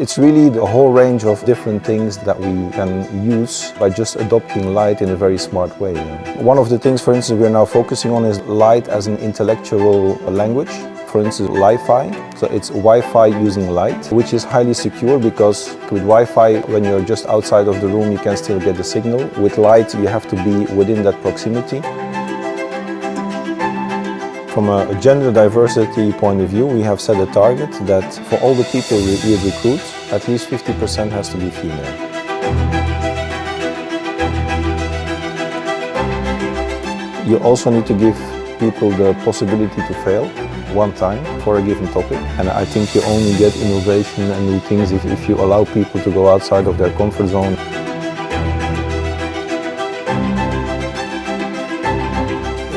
It's really the whole range of different things that we can use by just adopting light in a very smart way. One of the things, for instance, we're now focusing on is light as an intellectual language. For instance, Li-Fi, so it's Wi-Fi using light, which is highly secure because with Wi-Fi, when you're just outside of the room, you can still get the signal. With light, you have to be within that proximity. From a gender diversity point of view, we have set a target that for all the people we recruit, at least 50% has to be female. You also need to give people the possibility to fail one time for a given topic. And I think you only get innovation and new things if you allow people to go outside of their comfort zone.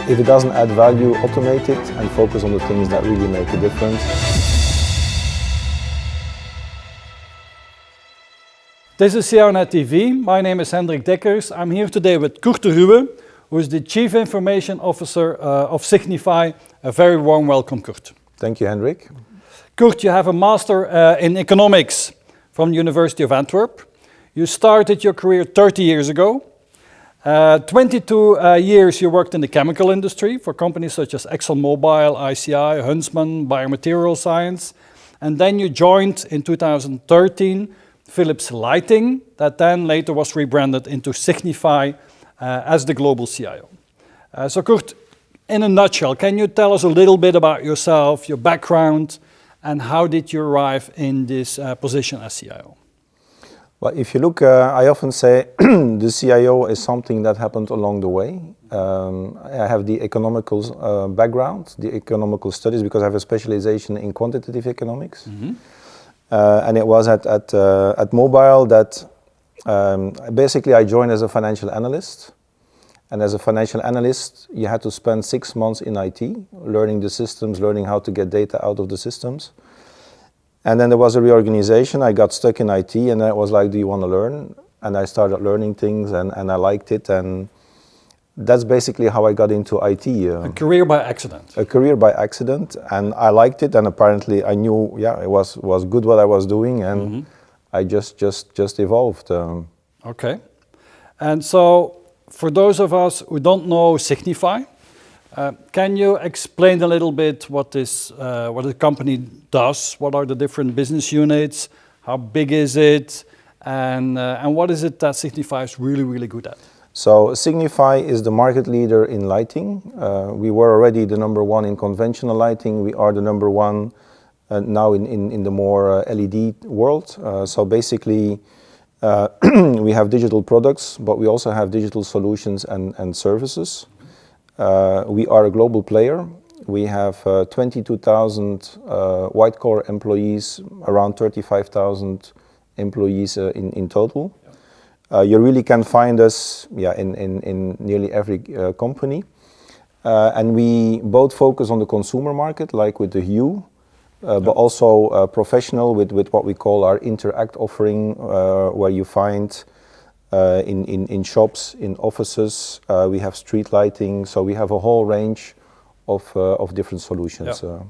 If it doesn't add value, automate it and focus on the things that really make a difference. This is CIONET TV. My name is Hendrik Deckers. I'm here today with Kurt de Ruwe, who is the Chief Information Officer of Signify. A very warm welcome, Kurt. Thank you, Hendrik. Kurt, you have a Master in Economics from the University of Antwerp. You started your career 30 years ago. 22 years you worked in the chemical industry for companies such as ExxonMobil, ICI, Huntsman, Biomaterial Science. And then you joined in 2013 Philips Lighting, that then later was rebranded into Signify as the global CIO. So Kurt, in a nutshell, can you tell us a little bit about yourself, your background, and how did you arrive in this position as CIO? Well, if you look, I often say the CIO is something that happened along the way. I have the economical background, the economical studies, because I have a specialization in quantitative economics. Mm-hmm. And it was at Mobile that basically I joined as a financial analyst. And as a financial analyst, you had to spend 6 months in IT, learning the systems, learning how to get data out of the systems. And then there was a reorganization. I got stuck in IT and I was like, do you want to learn? And I started learning things and I liked it. And that's basically how I got into IT. A career by accident. A career by accident. And I liked it. And apparently I knew, it was good what I was doing. And mm-hmm. I just evolved. Okay. And so for those of us who don't know Signify, can you explain a little bit what the company does? What are the different business units? How big is it? And what is it that Signify is really, really good at? So Signify is the market leader in lighting. We were already the number one in conventional lighting. We are the number one now in the more LED world. So basically, we have digital products, but we also have digital solutions and services. We are a global player. We have 22,000 white-collar employees, around 35,000 employees in total. You really can find us in nearly every company. And we both focus on the consumer market, like with the Hue, but also professional with what we call our Interact offering, where you find in shops, in offices, we have street lighting, so we have a whole range of different solutions. Yeah.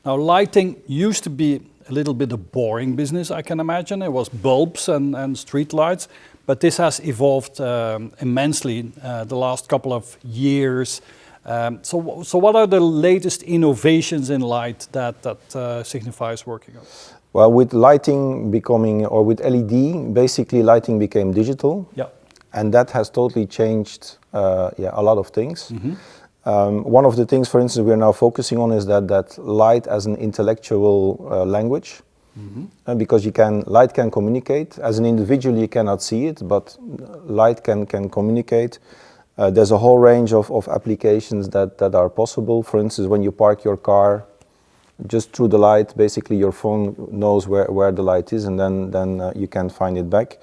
Now, lighting used to be a little bit a boring business, I can imagine. It was bulbs and street lights, but this has evolved immensely the last couple of years. So what are the latest innovations in light that Signify is working on? Well, with lighting becoming, or with LED, basically lighting became digital. Yeah. And that has totally changed a lot of things. Mm-hmm. One of the things, for instance, we're now focusing on is that light as an intellectual language. Mm-hmm. Because light can communicate. As an individual, you cannot see it, but light can communicate. There's a whole range of applications that are possible. For instance, when you park your car, just through the light, basically your phone knows where the light is, and then you can find it back.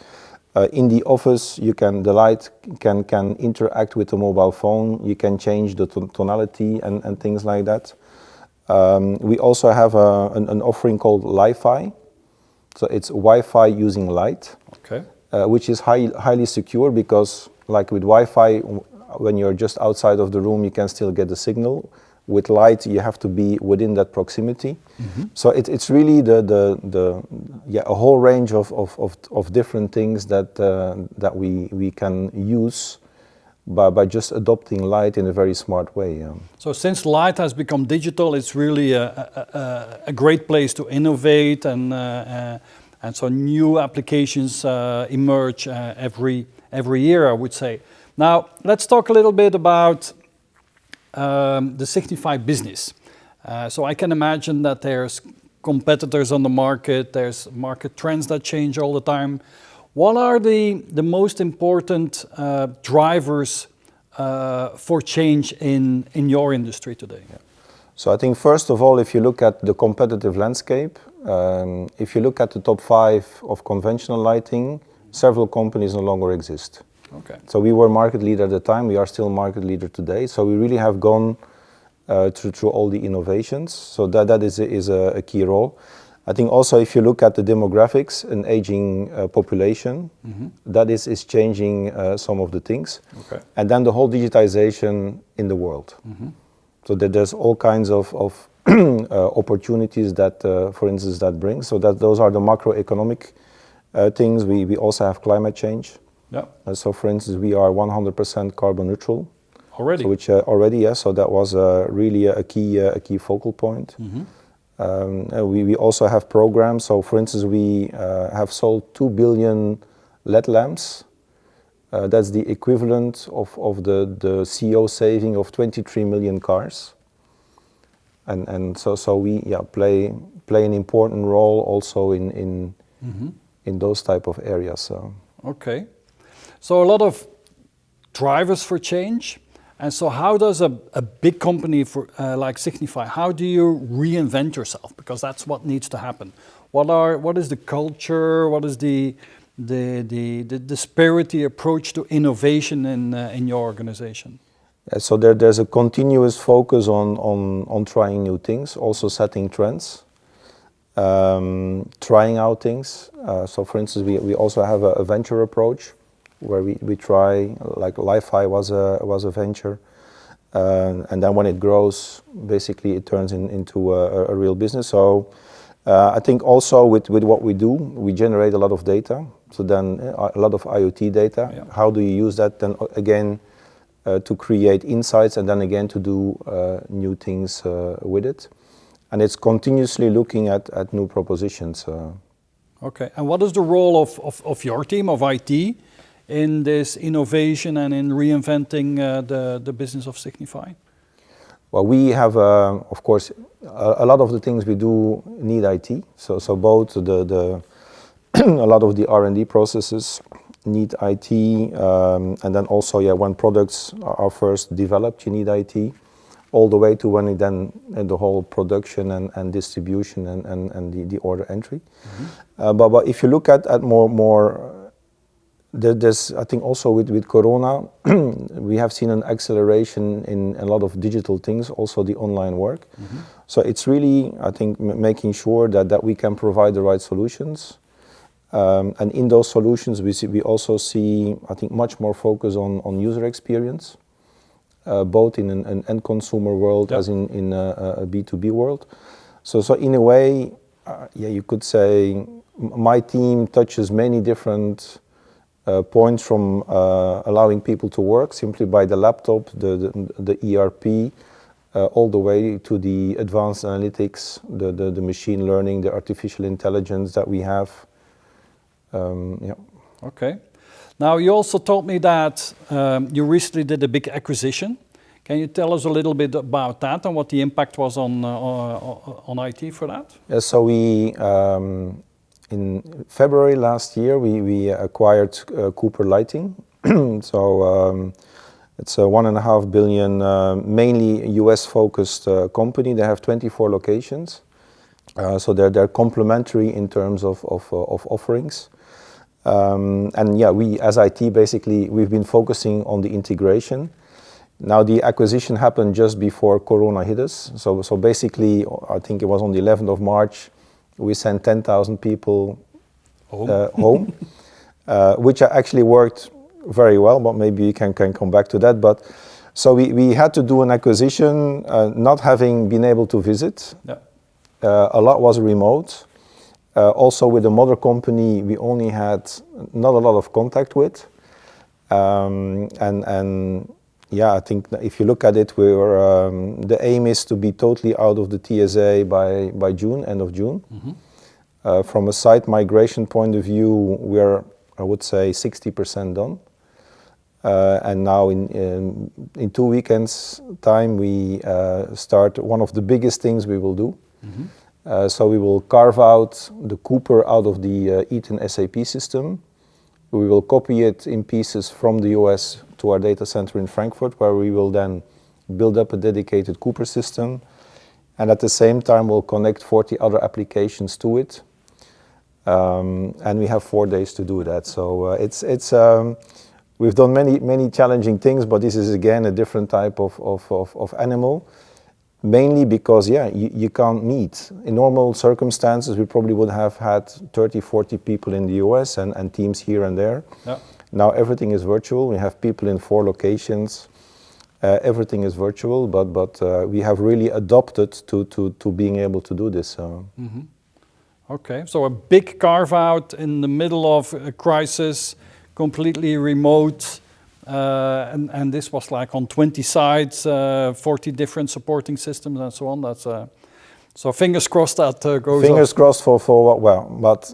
In the office, the light can interact with the mobile phone. You can change the tonality and things like that. We also have an offering called Li-Fi, so it's Wi-Fi using light, okay. Which is highly secure because, like with Wi-Fi, when you're just outside of the room, you can still get the signal. with light, you have to be within that proximity. So it's really a whole range of different things that we can use by just adopting light in a very smart way. So since light has become digital, it's really a great place to innovate, and so new applications emerge every year, I would say. Now let's talk a little bit about the Signify business. So I can imagine that there's competitors on the market, there's market trends that change all the time. What are the most important drivers for change in your industry today? Yeah. So I think first of all, if you look at the competitive landscape, if you look at the top 5 of conventional lighting, several companies no longer exist. Okay. So we were market leader at the time, we are still market leader today. So we really have gone through all the innovations. So that is a key role. I think also if you look at the demographics, an aging population, that is changing some of the things. Okay. And then the whole digitization in the world. So that there's all kinds of opportunities that, for instance, that brings. So that those are the macroeconomic things. We also have climate change. Yeah. So for instance, we are 100% carbon neutral. Already? So which already, yes. So that was really a key focal point. We also have programs. So for instance, we have sold 2 billion LED lamps. That's the equivalent of the CO saving of 23 million cars. And so we play an important role also in those type of areas. So. Okay. So a lot of drivers for change. And so how does a big company like Signify, how do you reinvent yourself? Because that's what needs to happen. What is the culture? What is the spirit, the approach to innovation in your organization? So there's a continuous focus on trying new things, also setting trends, trying out things. So for instance, we also have a venture approach where we try, like Li-Fi was a venture, and then when it grows, basically it turns into a real business. So I think also with what we do, we generate a lot of data. So then a lot of IoT data. Yeah. How do you use that then again to create insights and then again to do new things with it? And it's continuously looking at new propositions. Okay, and what is the role of your team of IT in this innovation and in reinventing the business of Signify? Well, we have, of course, a lot of the things we do need IT. So both a lot of the R&D processes need IT, and then also, when products are first developed, you need IT, all the way to when it then the whole production and distribution and the order entry. But if you look at more there's, I think also with Corona, we have seen an acceleration in a lot of digital things, also the online work. So it's really, I think, making sure that we can provide the right solutions. And in those solutions, we also see, I think, much more focus on user experience, both in an end consumer world as in a B2B world. So in a way, you could say my team touches many different points, from allowing people to work simply by the laptop, the ERP, all the way to the advanced analytics, the machine learning, the artificial intelligence that we have. Okay. Now you also told me that you recently did a big acquisition. Can you tell us a little bit about that and what the impact was on IT for that? Yeah, so we in February last year we acquired Cooper Lighting. So it's a $1.5 billion, mainly US focused company. They have 24 locations. So they're complementary in terms of offerings. And we as IT basically we've been focusing on the integration. Now the acquisition happened just before Corona hit us. So basically, I think it was on the 11th of March, we sent 10,000 people home, which actually worked very well. But maybe you can come back to that. But So we had to do an acquisition, not having been able to visit. Yeah. A lot was remote. Also with the mother company, we only had not a lot of contact with. And yeah, I think that if you look at it, we were, the aim is to be totally out of the TSA by June, end of June. From a site migration point of view, we're, I would say, 60% done. And now in 2 weekends time, we start one of the biggest things we will do. So we will carve out the Cooper out of the Eaton SAP system. We will copy it in pieces from the US to our data center in Frankfurt, where we will then build up a dedicated Cooper system. And at the same time, we'll connect 40 other applications to it. And we have 4 days to do that. So we've done many challenging things, but this is again a different type of animal. Mainly because, yeah, you can't meet. In normal circumstances, we probably would have had 30, 40 people in the US and teams here and there. Yeah. Now everything is virtual. We have people in 4 locations. Everything is virtual, but we have really adopted to being able to do this. Okay, so a big carve out in the middle of a crisis, completely remote. And this was like on 20 sites, 40 different supporting systems and so on. That's so fingers crossed that goes. Fingers crossed for what? Well, but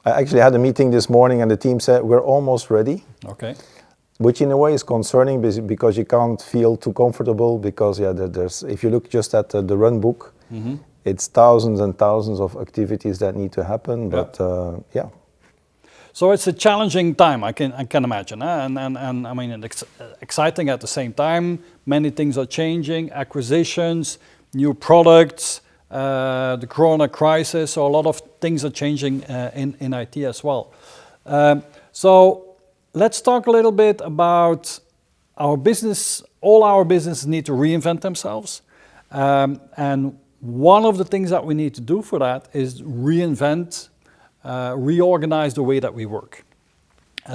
I actually had a meeting this morning, and the team said we're almost ready. Okay. Which in a way is concerning because you can't feel too comfortable because there's if you look just at the run book, it's thousands and thousands of activities that need to happen. But yeah. So it's a challenging time, I can imagine, and I mean it's exciting at the same time. Many things are changing, acquisitions, new products, the Corona crisis. So a lot of things are changing in IT as well. So let's talk a little bit about our business. All our businesses need to reinvent themselves, and one of the things that we need to do for that is reinvent. Reorganize the way that we work.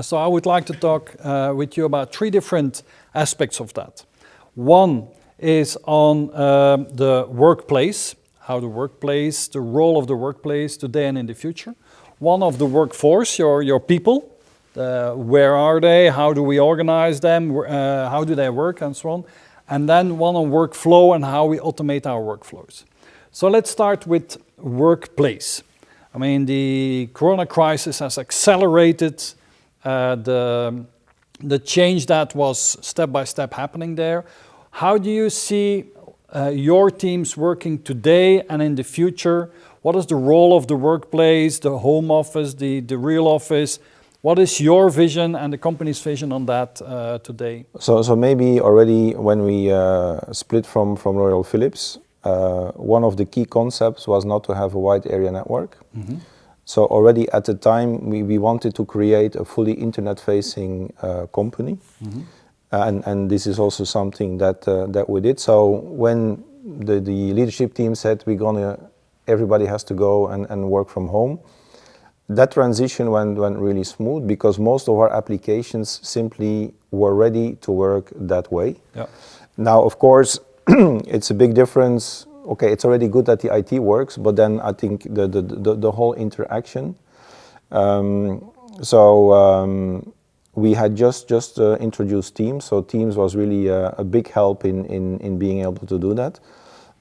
So I would like to talk with you about 3 different aspects of that. One is on the workplace, how the workplace, the role of the workplace today and in the future. One of the workforce, your people, where are they, how do we organize them, how do they work and so on. And then one on workflow and how we automate our workflows. So let's start with workplace. I mean, the Corona crisis has accelerated the change that was step by step happening there. How do you see your teams working today and in the future? What is the role of the workplace, the home office, the real office? What is your vision and the company's vision on that today? So maybe already when we split from Royal Philips, one of the key concepts was not to have a wide area network. So already at the time, we wanted to create a fully internet-facing company. And this is also something that we did. So when the leadership team said everybody has to go and work from home, that transition went really smooth because most of our applications simply were ready to work that way. Yeah. Now, of course, it's a big difference. Okay, it's already good that the IT works, but then I think the whole interaction. We had just introduced Teams, so Teams was really a big help in being able to do that.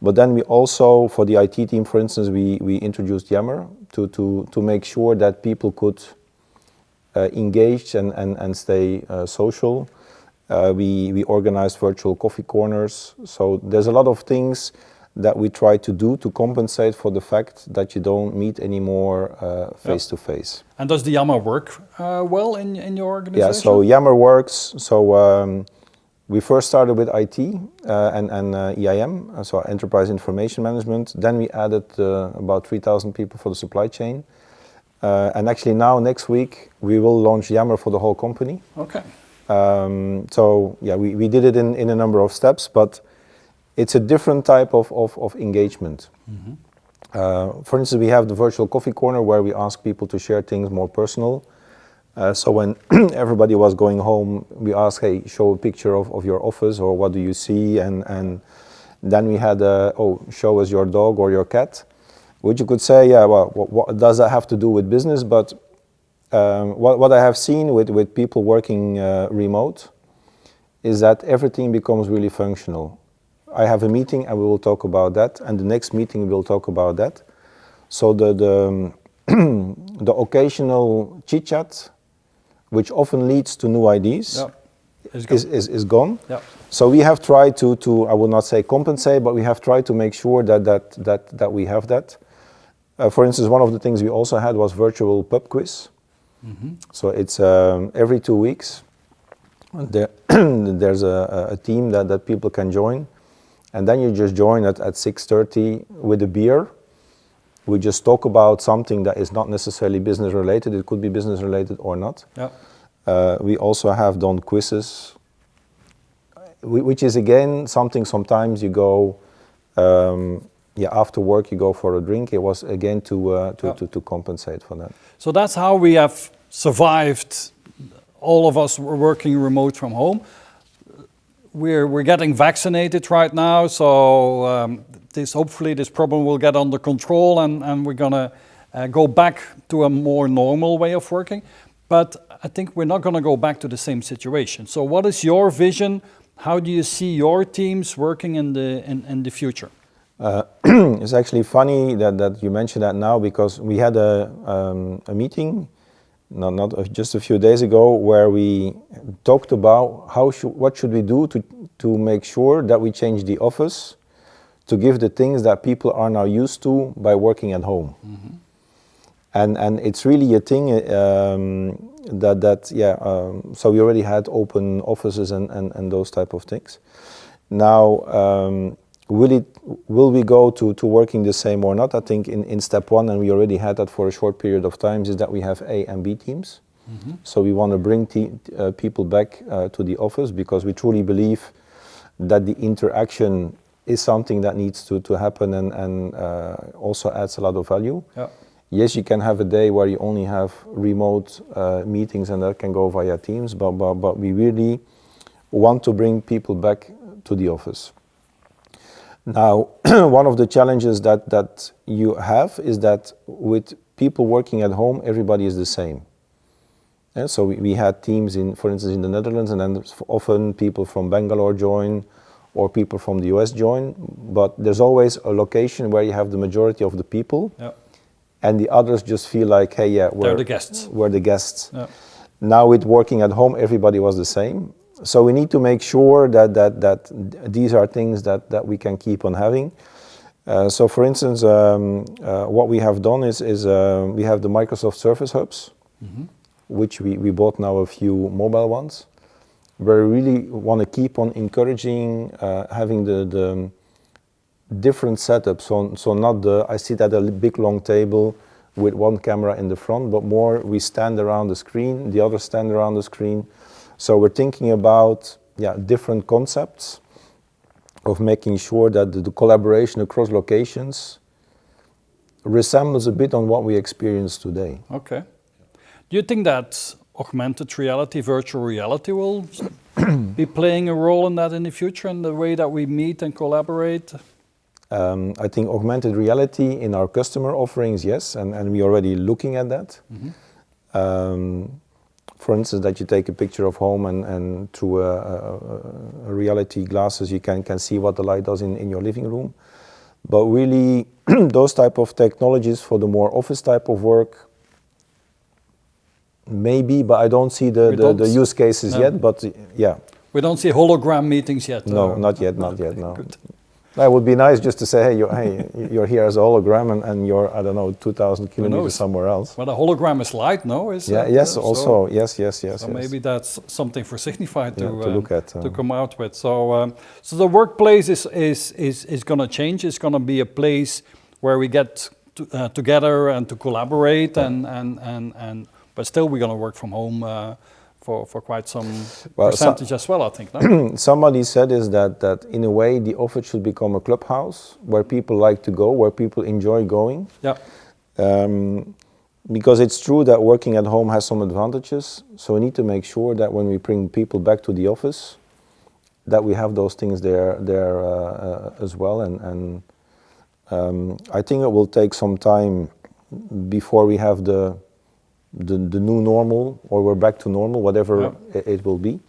But then we also, for the IT team, for instance, we introduced Yammer to make sure that people could engage and stay social. We organized virtual coffee corners. So there's a lot of things that we try to do to compensate for the fact that you don't meet anymore face to face. And does the Yammer work well in your organization? Yeah, so Yammer works. So we first started with IT and EIM, so Enterprise Information Management. Then we added about 3,000 people for the supply chain. And actually now, next week, we will launch Yammer for the whole company. Okay. So yeah, we did it in a number of steps, but it's a different type of engagement. For instance, we have the virtual coffee corner where we ask people to share things more personal. So when everybody was going home, we asked, hey, show a picture of your office, or what do you see? And then we had, show us your dog or your cat, which you could say, yeah, well, what does that have to do with business? But what I have seen with people working remote is that everything becomes really functional. I have a meeting and we will talk about that, and the next meeting we'll talk about that. So the occasional chit-chat, which often leads to new ideas, is gone. Yeah. So we have tried to I will not say compensate, but we have tried to make sure that we have that. For instance, one of the things we also had was virtual pub quiz. Mm-hmm. So it's every 2 weeks. There's a team that people can join, and then you just join at 6:30 with a beer. We just talk about something that is not necessarily business related. It could be business related or not. Yeah. We also have done quizzes, which is again something. Sometimes you go, after work you go for a drink. It was again to compensate for that. So that's how we have survived. All of us were working remote from home. We're getting vaccinated right now, so hopefully this problem will get under control, and we're gonna go back to a more normal way of working. But I think we're not gonna go back to the same situation. So what is your vision? How do you see your teams working in the future? It's actually funny that you mentioned that now, because we had a meeting not just a few days ago, where we talked about what should we do to make sure that we change the office to give the things that people are now used to by working at home. Mm-hmm. And it's really a thing so we already had open offices and those type of things. Now, will we go to working the same or not? I think in step one, and we already had that for a short period of time, is that we have A and B teams. Mm-hmm. So we want to bring people back to the office, because we truly believe that the interaction is something that needs to happen and also adds a lot of value. Yeah. Yes, you can have a day where you only have remote meetings, and that can go via Teams, but we really want to bring people back to the office. Now, one of the challenges that you have is that with people working at home, everybody is the same. And so we had teams for instance, in the Netherlands, and then often people from Bangalore join, or people from the US join, but there's always a location where you have the majority of the people. Yep. And the others just feel like, hey, they're the guests. We're the guests. Yep. Now with working at home, everybody was the same. So we need to make sure that these are things that we can keep on having. So for instance, what we have done is we have the Microsoft Surface Hubs, mm-hmm. which we bought now a few mobile ones, where we really want to keep on encouraging having the different setups. So not I sit at a big long table with one camera in the front, but more we stand around the screen, the others stand around the screen. So we're thinking about different concepts of making sure that the collaboration across locations resembles a bit on what we experience today. Okay. Do you think that augmented reality, virtual reality will be playing a role in that in the future, in the way that we meet and collaborate? I think augmented reality in our customer offerings, yes, and we're already looking at that. Mm-hmm. For instance, that you take a picture of home and through a reality glasses you can see what the light does in your living room. But really, those type of technologies for the more office type of work, maybe, but I don't see the use cases yet, but yeah. We don't see hologram meetings yet? No, not yet, no. Good. That would be nice just to say, hey, you're here as a hologram and you're, I don't know, 2,000 kilometers somewhere else. But a hologram is light, no? Yes. So maybe that's something for Signify to look at. To come out with. So the workplace is going to change. It's going to be a place where we get together and to collaborate, but still we're going to work from home for quite some percentage as well, I think. No? Somebody said is that in a way the office should become a clubhouse where people like to go, where people enjoy going. Yeah. Because it's true that working at home has some advantages, so we need to make sure that when we bring people back to the office, that we have those things there as well. And I think it will take some time before we have the new normal, or we're back to normal, whatever it will be.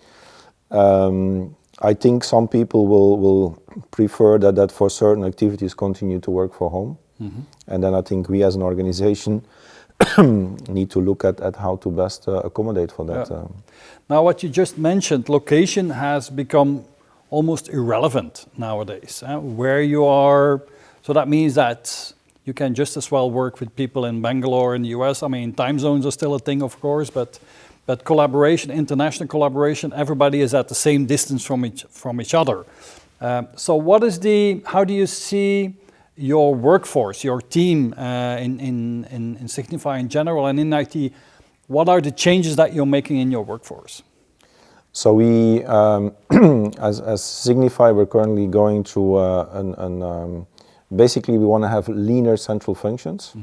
I think some people will prefer that for certain activities continue to work from home. And then I think we as an organization need to look at how to best accommodate for that. Now, what you just mentioned, location has become almost irrelevant nowadays. Where you are, so that means that you can just as well work with people in Bangalore in the US. I mean, time zones are still a thing, of course, but collaboration, international collaboration, everybody is at the same distance from each other. So how do you see your workforce, your team in Signify in general and in IT? What are the changes that you're making in your workforce? So we, as Signify, we're currently going through basically we want to have leaner central functions.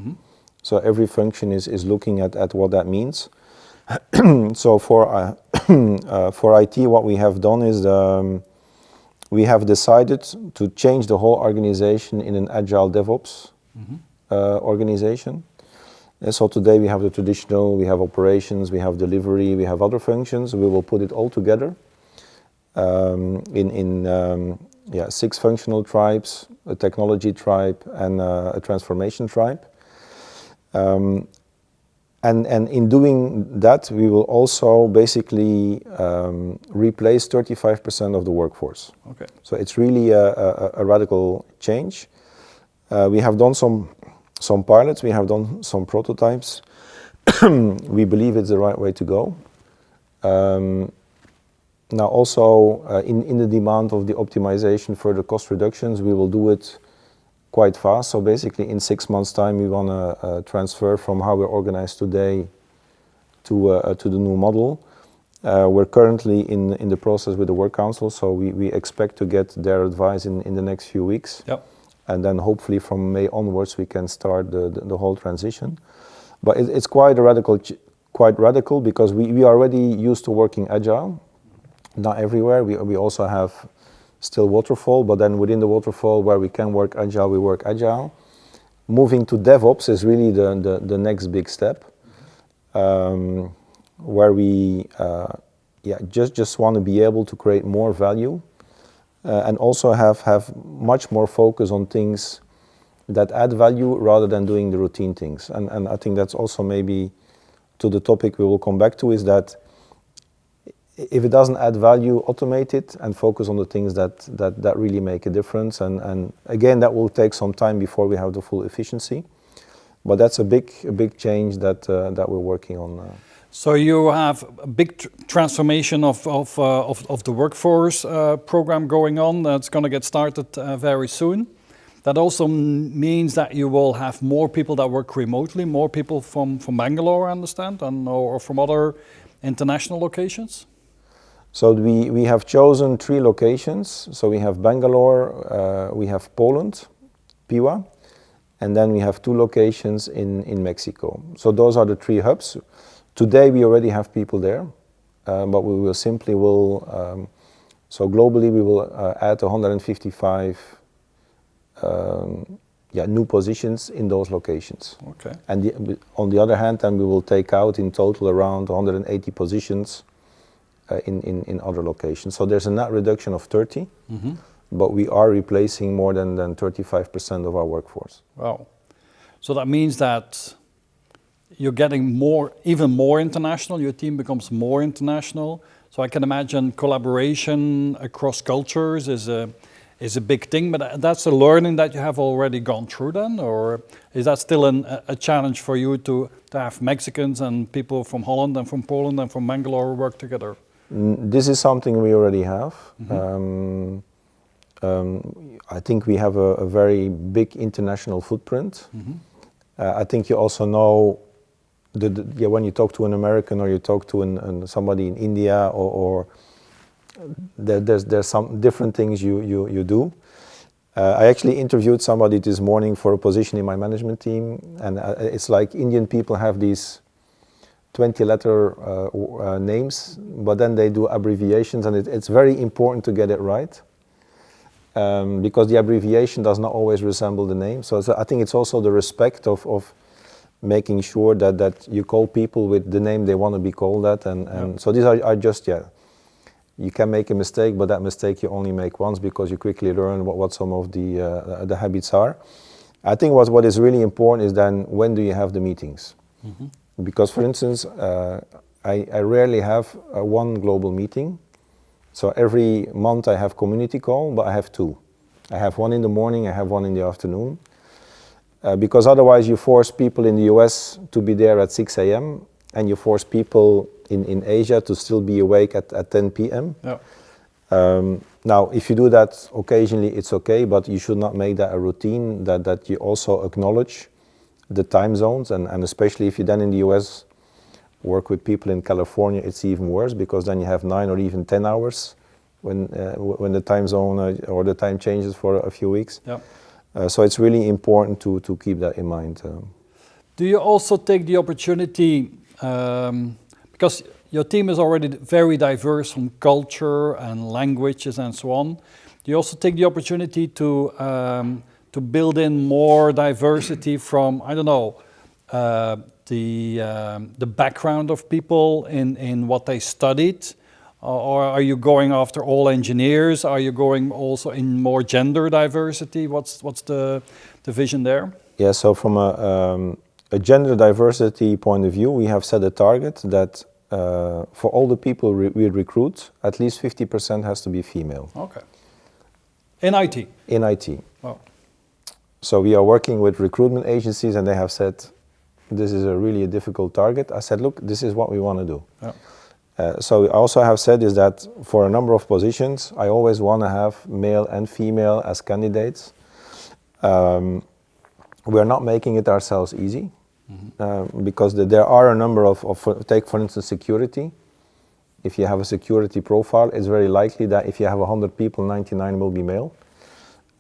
So every function is looking at what that means. So for IT, what we have done is we have decided to change the whole organization in an agile DevOps organization. And so today we have the traditional, we have operations, we have delivery, we have other functions. We will put it all together in 6 functional tribes, a technology tribe, and a transformation tribe. And in doing that, we will also basically replace 35% of the workforce. Okay. So it's really a radical change. We have done some pilots, we have done some prototypes. We believe it's the right way to go. Now also in the demand of the optimization for the cost reductions, we will do it quite fast. So basically in 6 months' time, we want to transfer from how we're organized today to the new model. We're currently in the process with the work council, so we expect to get their advice in the next few weeks. Yep. And then hopefully from May onwards, we can start the whole transition. But it's quite radical because we are already used to working agile. Not everywhere. We also have still waterfall, but then within the waterfall where we can work agile, we work agile. Moving to DevOps is really the next big step, where we just want to be able to create more value and also have much more focus on things that add value rather than doing the routine things. And I think that's also maybe to the topic we will come back to, is that if it doesn't add value, automate it and focus on the things that really make a difference. And again, that will take some time before we have the full efficiency. But that's a big change that we're working on. So you have a big transformation of the workforce program going on. That's going to get started very soon. That also means that you will have more people that work remotely, more people from Bangalore, I understand, or from other international locations? So we have chosen 3 locations. So we have Bangalore, we have Poland, Piła, and then we have 2 locations in Mexico. So those are the 3 hubs. Today we already have people there, but we will simply so globally we will add 155 new positions in those locations. Okay. And on the other hand, then we will take out in total around 180 positions in other locations. So there's a net reduction of 30, but we are replacing more than 35% of our workforce. Wow. So that means that you're getting even more international, your team becomes more international. So I can imagine collaboration across cultures is a big thing, but that's a learning that you have already gone through then, or is that still a challenge for you to have Mexicans and people from Holland and from Poland and from Bangalore work together? This is something we already have. I think we have a very big international footprint. I think you also know when you talk to an American or you talk to somebody in India or there's some different things you do. I actually interviewed somebody this morning for a position in my management team, and it's like Indian people have these 20-letter names, but then they do abbreviations, and it's very important to get it right, because the abbreviation does not always resemble the name. So I think it's also the respect of making sure that you call people with the name they want to be called at, and so these are just, you can make a mistake, but that mistake you only make once, because you quickly learn what some of the habits are. I think what is really important is then, when do you have the meetings? Mm-hmm. Because, for instance, I rarely have one global meeting. So every month I have community call, but I have two. I have one in the morning, I have one in the afternoon. Because otherwise you force people in the US to be there at 6 a.m. and you force people in Asia to still be awake at 10 p.m. Yeah. Now, if you do that occasionally, it's okay, but you should not make that a routine, that you also acknowledge the time zones, and especially if you then in the US work with people in California, it's even worse, because then you have 9 or even 10 hours when the time zone or the time changes for a few weeks. Yeah. So it's really important to keep that in mind. Do you also take the opportunity, because your team is already very diverse from culture and languages and so on, do you also take the opportunity to build in more diversity from, I don't know, the background of people in what they studied? Or are you going after all engineers? Are you going also in more gender diversity? What's the vision there? Yeah, so from a gender diversity point of view, we have set a target that for all the people we recruit, at least 50% has to be female. Okay. In IT? In IT. Oh. So we are working with recruitment agencies, and they have said, this is really a difficult target. I said, look, this is what we want to do. Yeah. So I also have said is that for a number of positions, I always want to have male and female as candidates. We are not making it ourselves easy, because there are a number of, take for instance security. If you have a security profile, it's very likely that if you have 100 people, 99 will be male.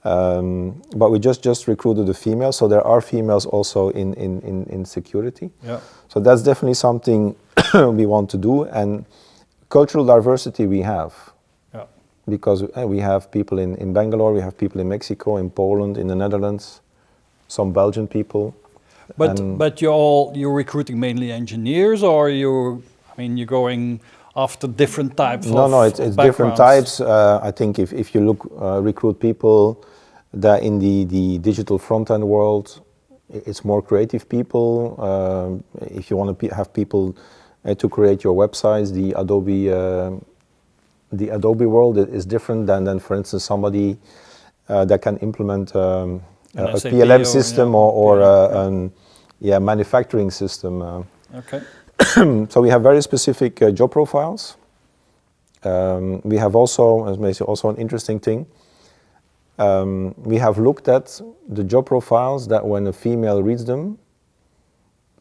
But we just recruited a female, so there are females also in security. Yeah. So that's definitely something we want to do, and cultural diversity we have. Yeah. Because we have people in Bangalore, we have people in Mexico, in Poland, in the Netherlands, some Belgian people. But you're recruiting mainly engineers, or you're going after different types of No, it's different types. I think if you look, recruit people that in the digital front-end world, it's more creative people. If you want to have people to create your websites, the Adobe world is different than for instance, somebody that can implement a PLM system or a manufacturing system. Okay. So we have very specific job profiles. We have also, as may say, also an interesting thing. We have looked at the job profiles that when a female reads them,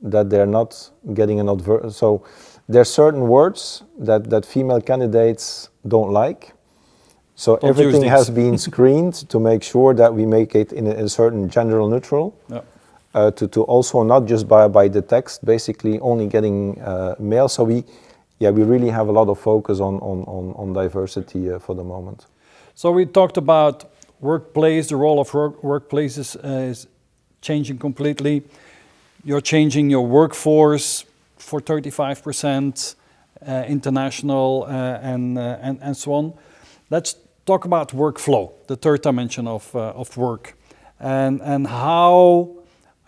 that they're not getting an advert. So there are certain words that female candidates don't like. So everything has been screened to make sure that we make it in a certain gender neutral. Yeah. To also not just by the text, basically only getting male. So we really have a lot of focus on diversity for the moment. So we talked about workplace, the role of workplaces is changing completely. You're changing your workforce for 35%, international and so on. Let's talk about workflow, the third dimension of work, and how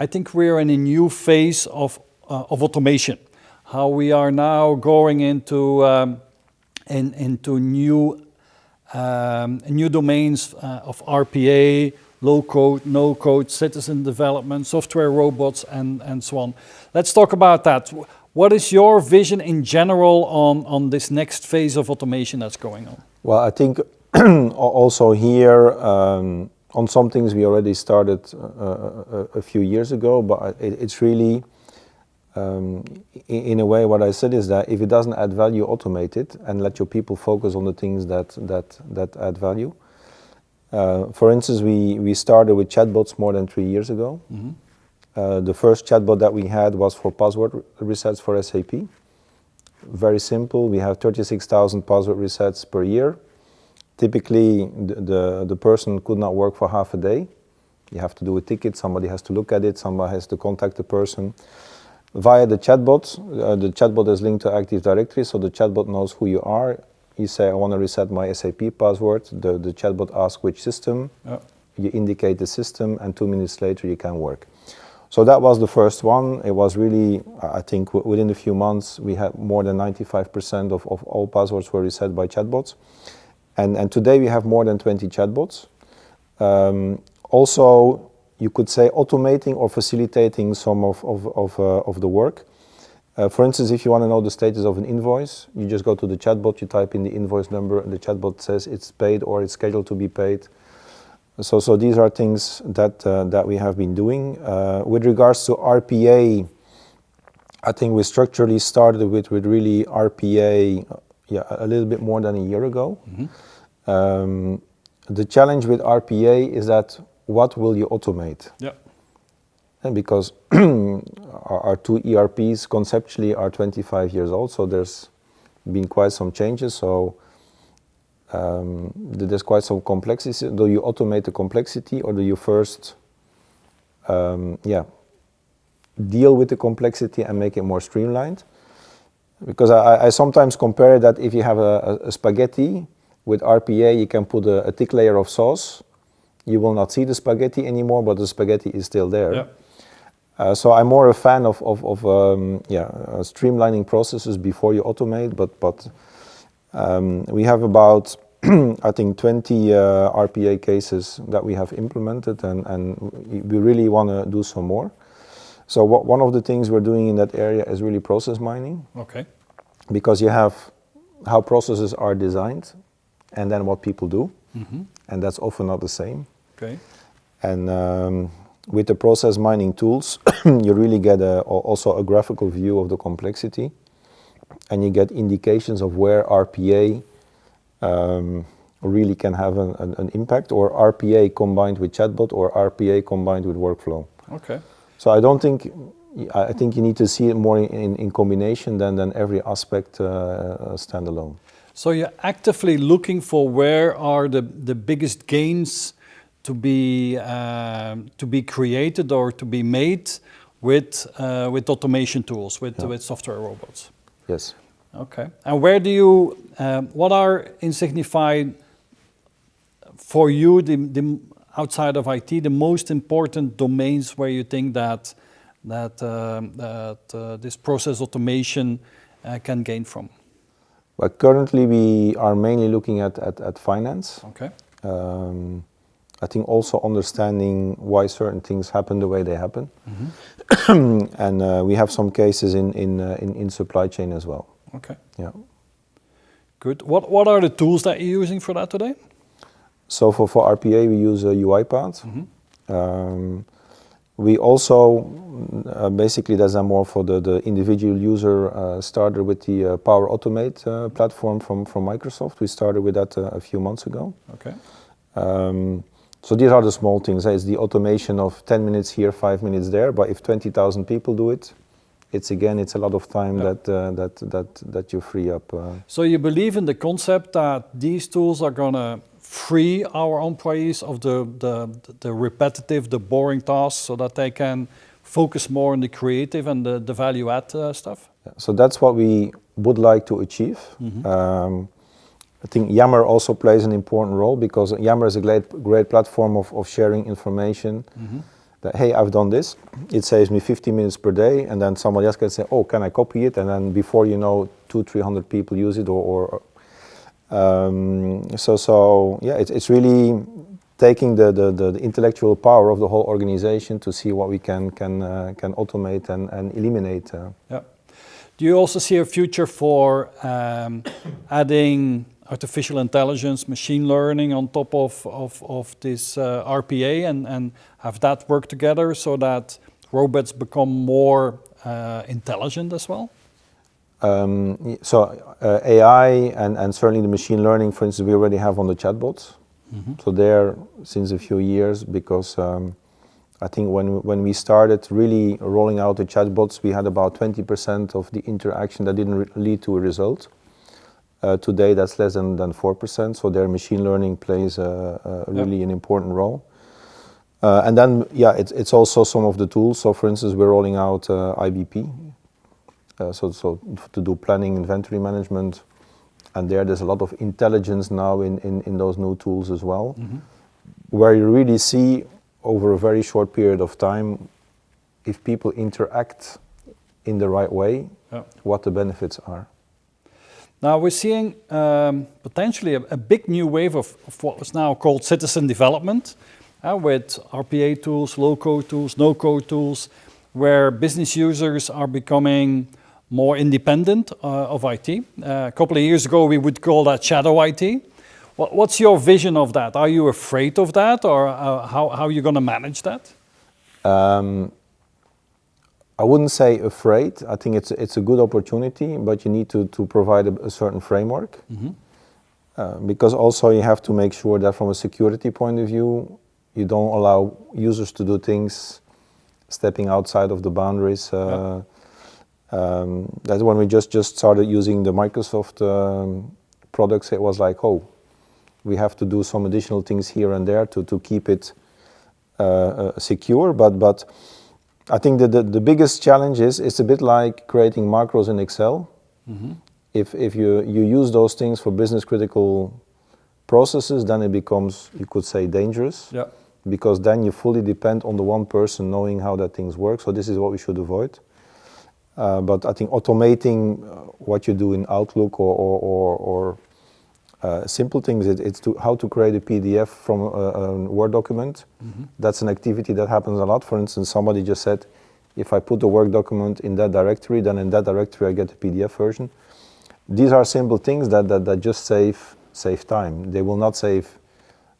I think we're in a new phase of automation. How we are now going into new domains of RPA, low code, no code, citizen development, software robots, and so on. Let's talk about that. What is your vision in general on this next phase of automation that's going on? Well, I think also here, on some things we already started a few years ago, but it's really, in a way, what I said is that if it doesn't add value, automate it and let your people focus on the things that add value. For instance, we started with chatbots more than 3 years ago. The first chatbot that we had was for password resets for SAP. Very simple. We have 36,000 password resets per year. Typically, the person could not work for half a day. You have to do a ticket, somebody has to look at it, somebody has to contact the person. Via the chatbot is linked to Active Directory, so the chatbot knows who you are. You say, I want to reset my SAP password. The chatbot asks which system. You indicate the system, and 2 minutes later you can work. So that was the first one. It was really, I think within a few months, we had more than 95% of all passwords were reset by chatbots. And today we have more than 20 chatbots. Also, you could say automating or facilitating some of the work. For instance, if you want to know the status of an invoice, you just go to the chatbot, you type in the invoice number, and the chatbot says it's paid or it's scheduled to be paid. So these are things that we have been doing. With regards to RPA, I think we structurally started with really RPA a little bit more than a year ago. The challenge with RPA is that what will you automate? And because our two ERPs conceptually are 25 years old, so there's been quite some changes. So there's quite some complexity. Do you automate the complexity, or do you first deal with the complexity and make it more streamlined? Because I sometimes compare that if you have a spaghetti with RPA, you can put a thick layer of sauce. You will not see the spaghetti anymore, but the spaghetti is still there. So I'm more a fan of streamlining processes before you automate. But we have about I think 20 RPA cases that we have implemented, and we really want to do some more. So one of the things we're doing in that area is really process mining. Because you have how processes are designed, and then what people do, and that's often not the same. And with the process mining tools, you really get also a graphical view of the complexity, and you get indications of where RPA really can have an impact, or RPA combined with chatbot, or RPA combined with workflow. So I think you need to see it more in combination than every aspect standalone. So you're actively looking for where are the biggest gains to be created or to be made with automation tools, with software robots. Yes. And where do you? What are in Signify for you the outside of IT the most important domains where you think that this process automation can gain from? Well, currently we are mainly looking at finance. I think also understanding why certain things happen the way they happen. And we have some cases in supply chain as well. Good. What are the tools that you're using for that today? So for RPA we use UiPath. We also, basically that's more for the individual user, started with the Power Automate platform from Microsoft. We started with that a few months ago. So these are the small things. It's the automation of 10 minutes here, 5 minutes there. But if 20,000 people do it, it's a lot of time that you free up. So you believe in the concept that these tools are gonna free our employees of the repetitive, the boring tasks, so that they can focus more on the creative and the value add stuff? So that's what we would like to achieve. I think Yammer also plays an important role, because Yammer is a great platform of sharing information. That, hey, I've done this, it saves me 50 minutes per day, and then somebody else can say, oh, can I copy it? And then before you know, 200-300 people use it, it's really taking the intellectual power of the whole organization to see what we can automate and eliminate. Do you also see a future for adding artificial intelligence, machine learning on top of this RPA, and have that work together so that robots become more intelligent as well? AI and certainly the machine learning, for instance, we already have on the chatbots. So there since a few years, because I think when we started really rolling out the chatbots, we had about 20% of the interaction that didn't lead to a result. Today that's less than 4%, so their machine learning plays really an important role. And then, yeah, it's also some of the tools. So for instance, we're rolling out IBP, so to do planning, inventory management, and there's a lot of intelligence now in those new tools as well, where you really see over a very short period of time, if people interact in the right way, what the benefits are. Now we're seeing potentially a big new wave of what is now called citizen development, with RPA tools, low-code tools, no-code tools, where business users are becoming more independent of IT. A couple of years ago, we would call that shadow IT. What's your vision of that? Are you afraid of that, or how are you going to manage that? I wouldn't say afraid. I think it's a good opportunity, but you need to provide a certain framework. Because also you have to make sure that from a security point of view, you don't allow users to do things stepping outside of the boundaries. That's when we just started using the Microsoft products. It was like, oh, we have to do some additional things here and there to keep it secure. But I think that the biggest challenge is it's a bit like creating macros in Excel. If you use those things for business critical processes, then it becomes, you could say, dangerous. Because then you fully depend on the one person knowing how that things work. So this is what we should avoid. But I think automating what you do in Outlook or simple things, it's how to create a PDF from a Word document. That's an activity that happens a lot. For instance, somebody just said, if I put the work document in that directory, then in that directory I get a PDF version. These are simple things that just save time. They will not save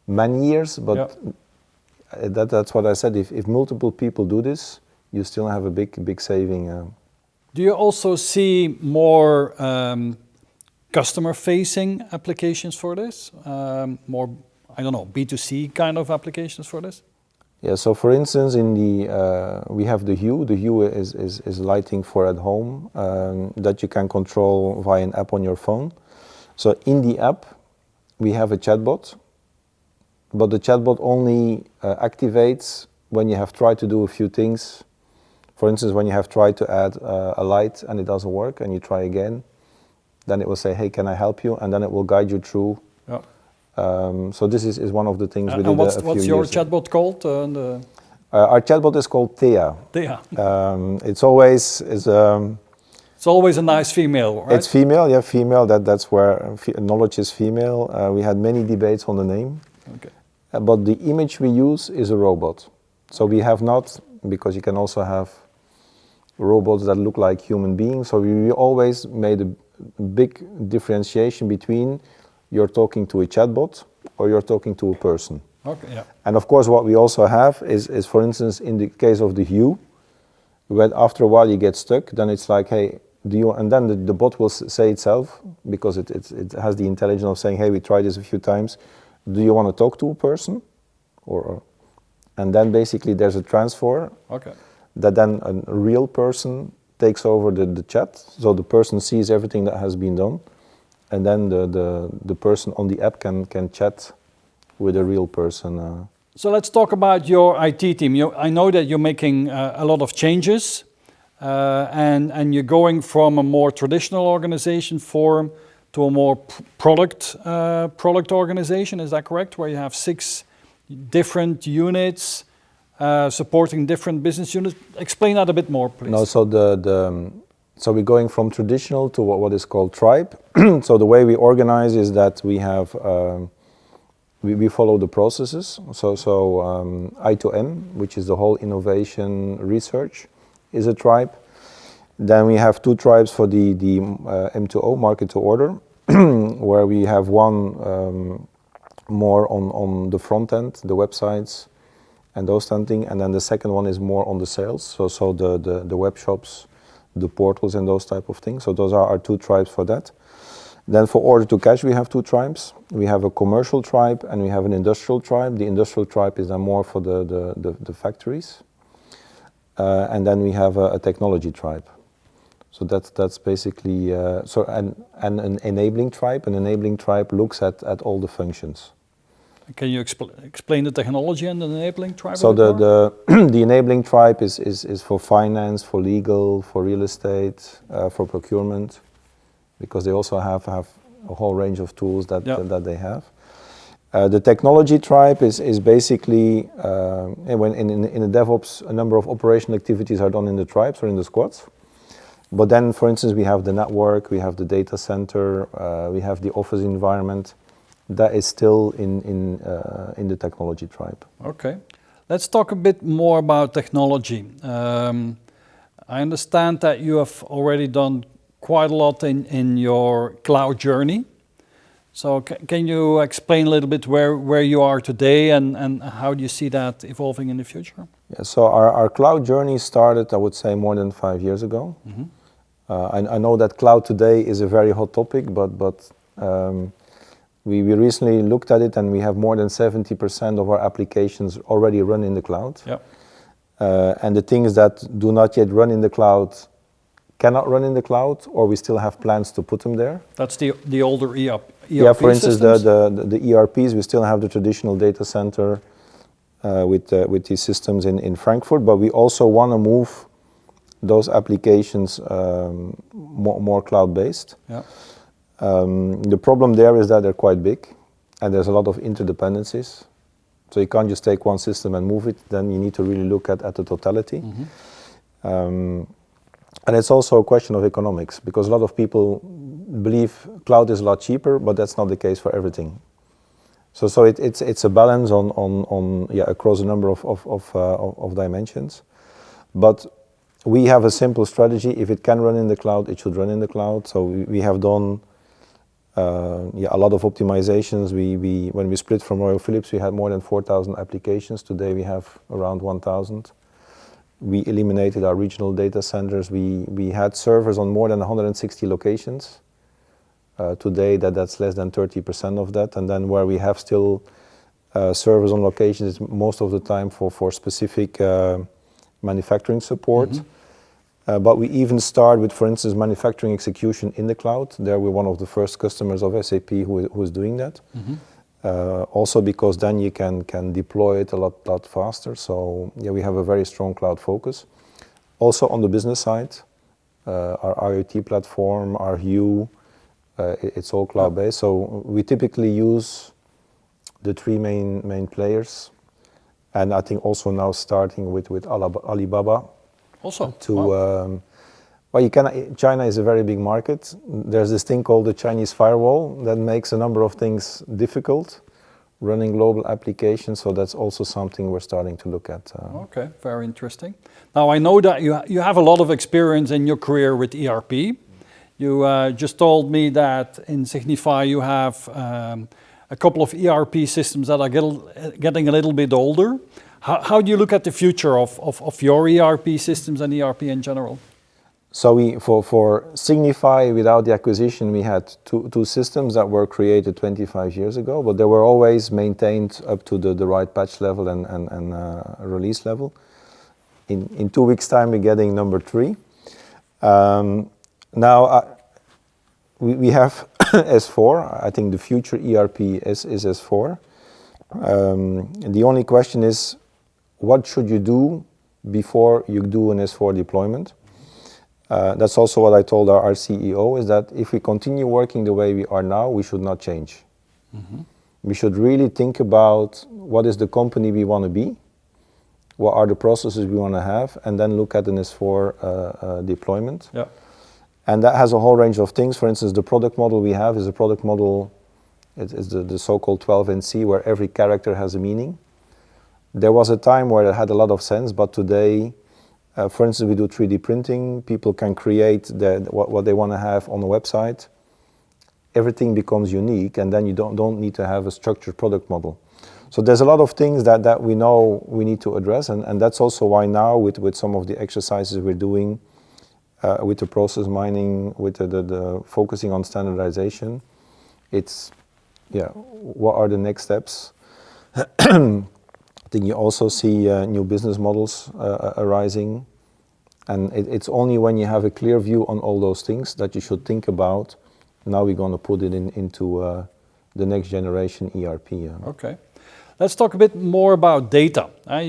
many years, but that's what I said. If multiple people do this, you still have a big saving. Do you also see more customer-facing applications for this? More, I don't know, B2C kind of applications for this? Yeah, so for instance, in the we have the Hue. The Hue is lighting for at home that you can control via an app on your phone. So in the app, we have a chatbot, but the chatbot only activates when you have tried to do a few things. For instance, when you have tried to add a light and it doesn't work and you try again, then it will say, hey, can I help you? And then it will guide you through. So this is one of the things we did a few years ago. What's your chatbot called? Our chatbot is called Thea. Thea. It's always... It's always a nice female, right? It's female, yeah, female. That's where knowledge is female. We had many debates on the name. But the image we use is a robot. So we have not, because you can also have robots that look like human beings. So we always made a big differentiation between you're talking to a chatbot or you're talking to a person. And of course, what we also have is, for instance, in the case of the Hue, when after a while you get stuck, then it's like, hey, do you? And then the bot will say itself, because it has the intelligence of saying, hey, we tried this a few times. Do you want to talk to a person? And then basically there's a transfer that then a real person takes over the chat. So the person sees everything that has been done. And then the person on the app can chat with a real person. So let's talk about your IT team. I know that you're making a lot of changes and you're going from a more traditional organization form to a more product organization. Is that correct? Where you have 6 different units supporting different business units. Explain that a bit more, please. No, so we're going from traditional to what is called tribe. So the way we organize is that we have we follow the processes. So I to M, which is the whole innovation research, is a tribe. Then we have 2 tribes for the M to O, market to order, where we have one more on the front end, the websites and those kind of things. And then the second one is more on the sales, so the web shops, the portals and those type of things. So those are our 2 tribes for that. Then for order to cash, we have two tribes. We have a commercial tribe and we have an industrial tribe. The industrial tribe is then more for the factories. And then we have a technology tribe. So that's basically, and an enabling tribe. An enabling tribe looks at all the functions. Can you explain the technology and the enabling tribe? So the enabling tribe is for finance, for legal, for real estate, for procurement, because they also have a whole range of tools that they have. The technology tribe is basically when in the DevOps, a number of operational activities are done in the tribes or in the squads. But then, for instance, we have the network, we have the data center, we have the office environment. That is still in the technology tribe. Okay, let's talk a bit more about technology. I understand that you have already done quite a lot in your cloud journey. So can you explain a little bit where you are today and how do you see that evolving in the future? Yeah, so our cloud journey started, I would say, more than 5 years ago. Mm-hmm. I know that cloud today is a very hot topic, but we recently looked at it and we have more than 70% of our applications already run in the cloud. Yep. And the things that do not yet run in the cloud cannot run in the cloud, or we still have plans to put them there. That's the older ERP yeah, for instance, systems? the ERPs, we still have the traditional data center with these systems in Frankfurt, but we also want to move those applications more cloud-based. Yeah. The problem there is that they're quite big and there's a lot of interdependencies. So you can't just take one system and move it, then you need to really look at the totality. Mm-hmm. And it's also a question of economics, because a lot of people believe cloud is a lot cheaper, but that's not the case for everything. So it's a balance on across a number of dimensions. But we have a simple strategy. If it can run in the cloud, it should run in the cloud. So we have done a lot of optimizations. When we split from Royal Philips, we had more than 4,000 applications. Today we have around 1,000. We eliminated our regional data centers. We had servers on more than 160 locations. Today that's less than 30% of that. And then where we have still servers on locations, most of the time for specific manufacturing support. Mm-hmm. But we even start with, for instance, manufacturing execution in the cloud. There we're one of the first customers of SAP who is doing that. Mm-hmm. Also because then you can deploy it a lot faster. So yeah, we have a very strong cloud focus. Also on the business side, our IoT platform, our Hue, it's all cloud-based. So we typically use the three main players. And I think also now starting with Alibaba. Also, China is a very big market. There's this thing called the Chinese firewall that makes a number of things difficult, running global applications. So that's also something we're starting to look at. Okay, very interesting. Now I know that you have a lot of experience in your career with ERP. You just told me that in Signify you have a couple of ERP systems that are getting a little bit older. How do you look at the future of your ERP systems and ERP in general? So for Signify, without the acquisition, we had two systems that were created 25 years ago, but they were always maintained up to the right patch level and release level. In 2 weeks' time, we're getting number 3. Now we have S4. I think the future ERP is S4. The only question is, what should you do before you do an S4 deployment? That's also what I told our CEO, is that if we continue working the way we are now, we should not change. Mm-hmm. We should really think about what is the company we want to be, what are the processes we want to have, and then look at an S4 deployment. Yeah. And that has a whole range of things. For instance, the product model we have is a product model, it's the so-called 12NC, where every character has a meaning. There was a time where it had a lot of sense, but today, for instance, we do 3D printing. People can create what they want to have on the website. Everything becomes unique, and then you don't need to have a structured product model. So there's a lot of things that we know we need to address, and that's also why now with some of the exercises we're doing, with the process mining, with the focusing on standardization. It's, yeah, what are the next steps? I think you also see new business models arising. And it's only when you have a clear view on all those things that you should think about, now we're going to put it into the next generation ERP. Okay. Let's talk a bit more about data. I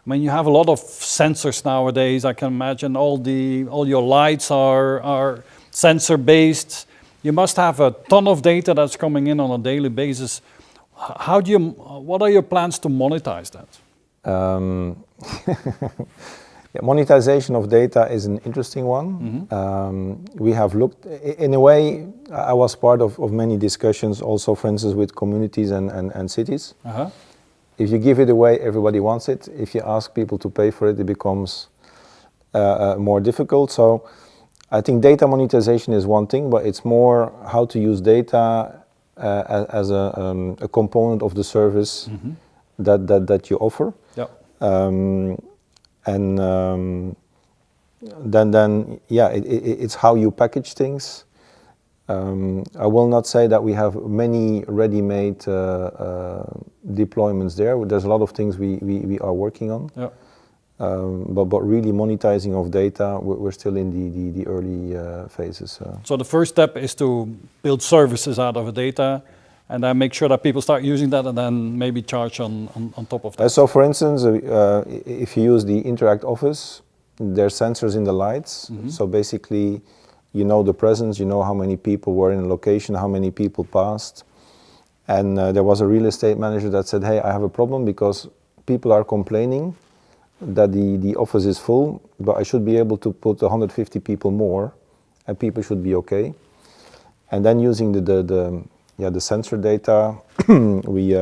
mean, you have a lot of sensors nowadays. I can imagine all your lights are sensor based. You must have a ton of data that's coming in on a daily basis. What are your plans to monetize that? Yeah, monetization of data is an interesting one. We have looked, in a way, I was part of many discussions also, for instance, with communities and cities. If you give it away, everybody wants it. If you ask people to pay for it, it becomes more difficult. So I think data monetization is one thing, but it's more how to use data as a component of the service that you offer. Yeah. Then yeah, it's how you package things. I will not say that we have many ready-made deployments there. There's a lot of things we are working on. Yeah. But really monetizing of data, we're still in the early phases. So the first step is to build services out of the data, and then make sure that people start using that, and then maybe charge on top of that. So for instance, if you use the Interact Office, there's sensors in the lights. So basically, you know the presence, you know how many people were in a location, how many people passed. And there was a real estate manager that said, hey, I have a problem because people are complaining that the office is full, but I should be able to put 150 people more, and people should be okay. And then using the sensor data, we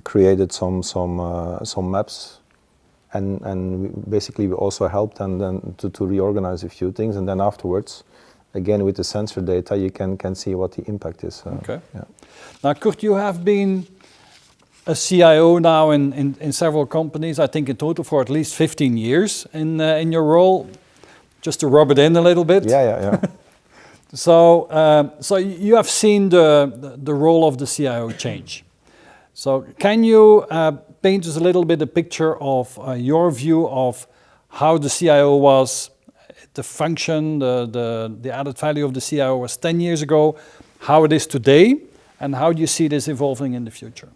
created some maps, and basically we also helped them then to reorganize a few things, and then afterwards, again with the sensor data, you can see what the impact is. Okay. Yeah. Now, Kurt, you have been a CIO now in several companies, I think in total for at least 15 years in your role. Just to rub it in a little bit. Yeah. So you have seen the role of the CIO change. So can you paint us a little bit a picture of your view of how the CIO was, the function, the added value of the CIO was 10 years ago, how it is today, and how do you see this evolving in the future?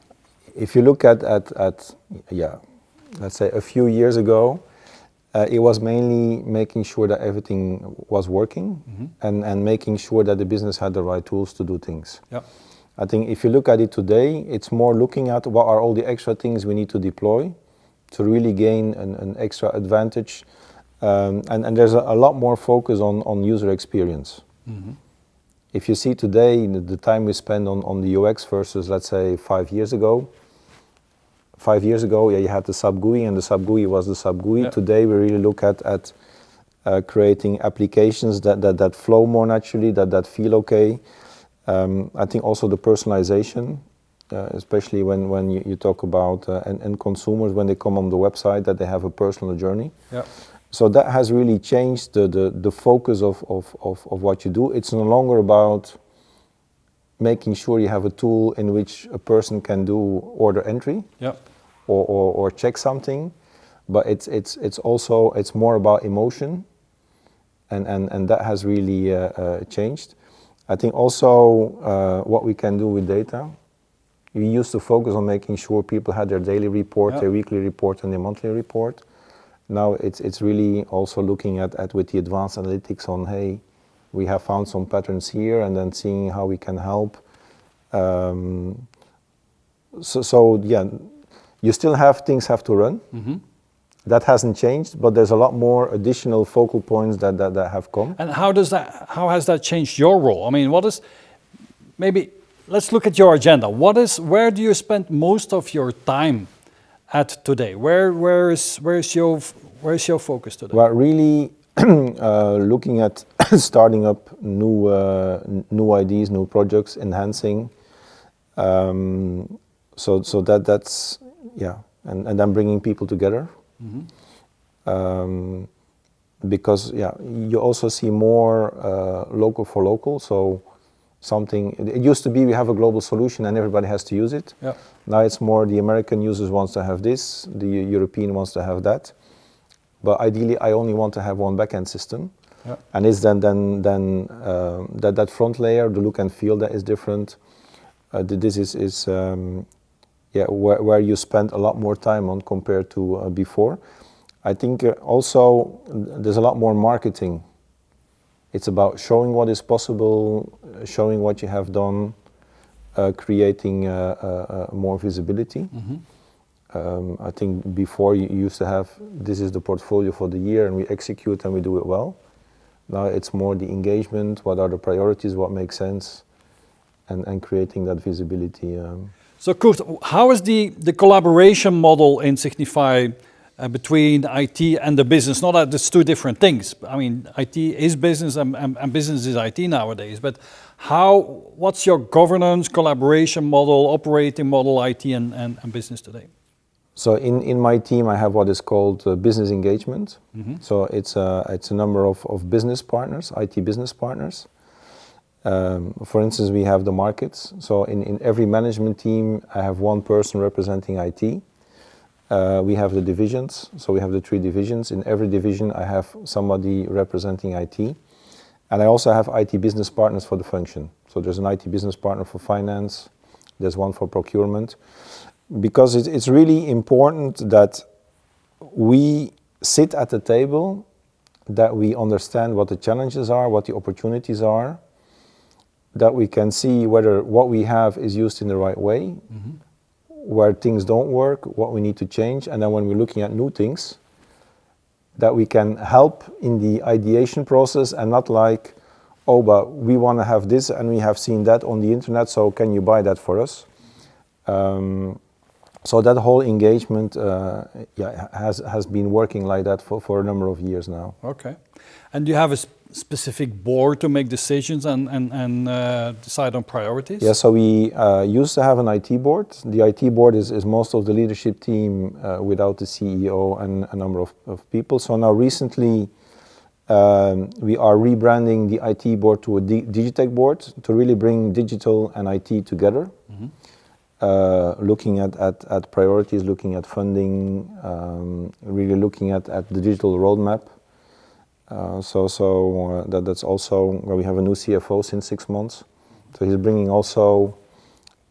If you look at let's say a few years ago, it was mainly making sure that everything was working and making sure that the business had the right tools to do things. Yeah. I think if you look at it today, it's more looking at what are all the extra things we need to deploy to really gain an extra advantage. And there's a lot more focus on user experience. If you see today, the time we spend on the UX versus, let's say, 5 years ago. 5 years ago, yeah, you had the sub GUI, and the sub GUI was the sub GUI. Yeah. Today, we really look at creating applications that flow more naturally, that feel okay. I think also the personalization, especially when you talk about and consumers, when they come on the website, that they have a personal journey. Yeah. So that has really changed the focus of what you do. It's no longer about making sure you have a tool in which a person can do order entry. Yeah. Or check something, but it's also more about emotion, and that has really changed. I think also what we can do with data. We used to focus on making sure people had their daily report, their weekly report, and their monthly report. Now it's really also looking at with the advanced analytics on, hey, we have found some patterns here, and then seeing how we can help. So yeah. You still have things have to run. That hasn't changed, but there's a lot more additional focal points that have come. And how has that changed your role? I mean, maybe let's look at your agenda. Where do you spend most of your time at today? Where is your focus today? Well, really looking at starting up new ideas, new projects, enhancing. So that's yeah, and then bringing people together. because you also see more local for local. So something, it used to be we have a global solution and everybody has to use it. Yeah. Now it's more the American users wants to have this, the European wants to have that. But ideally, I only want to have one backend system. Yeah. And it's then that front layer, the look and feel that is different. This is where you spend a lot more time on compared to before. I think also there's a lot more marketing. It's about showing what is possible, showing what you have done, creating more visibility. I think before you used to have, this is the portfolio for the year and we execute and we do it well. Now it's more the engagement, what are the priorities, what makes sense, and creating that visibility. So Kurt, how is the collaboration model in Signify between IT and the business? Not that it's two different things. I mean, IT is business and business is IT nowadays, but what's your governance, collaboration model, operating model, IT and business today? So in my team, I have what is called business engagement. So it's a number of business partners, IT business partners. For instance, we have the markets. So in every management team, I have one person representing IT. We have the divisions. So we have the 3 divisions. In every division, I have somebody representing IT. And I also have IT business partners for the function. So there's an IT business partner for finance. There's one for procurement. Because it's really important that we sit at the table, that we understand what the challenges are, what the opportunities are, that we can see whether what we have is used in the right way, where things don't work, what we need to change, and then when we're looking at new things, that we can help in the ideation process and not like, oh, but we want to have this and we have seen that on the internet, so can you buy that for us? So that whole engagement has been working like that for a number of years now. Okay. And do you have a specific board to make decisions and decide on priorities? Yeah, so we used to have an IT board. The IT board is most of the leadership team without the CEO and a number of people. So now recently we are rebranding the IT board to a Digitech board to really bring digital and IT together. Looking at priorities, looking at funding, really looking at the digital roadmap. That's also where we have a new CFO since 6 months. So he's bringing also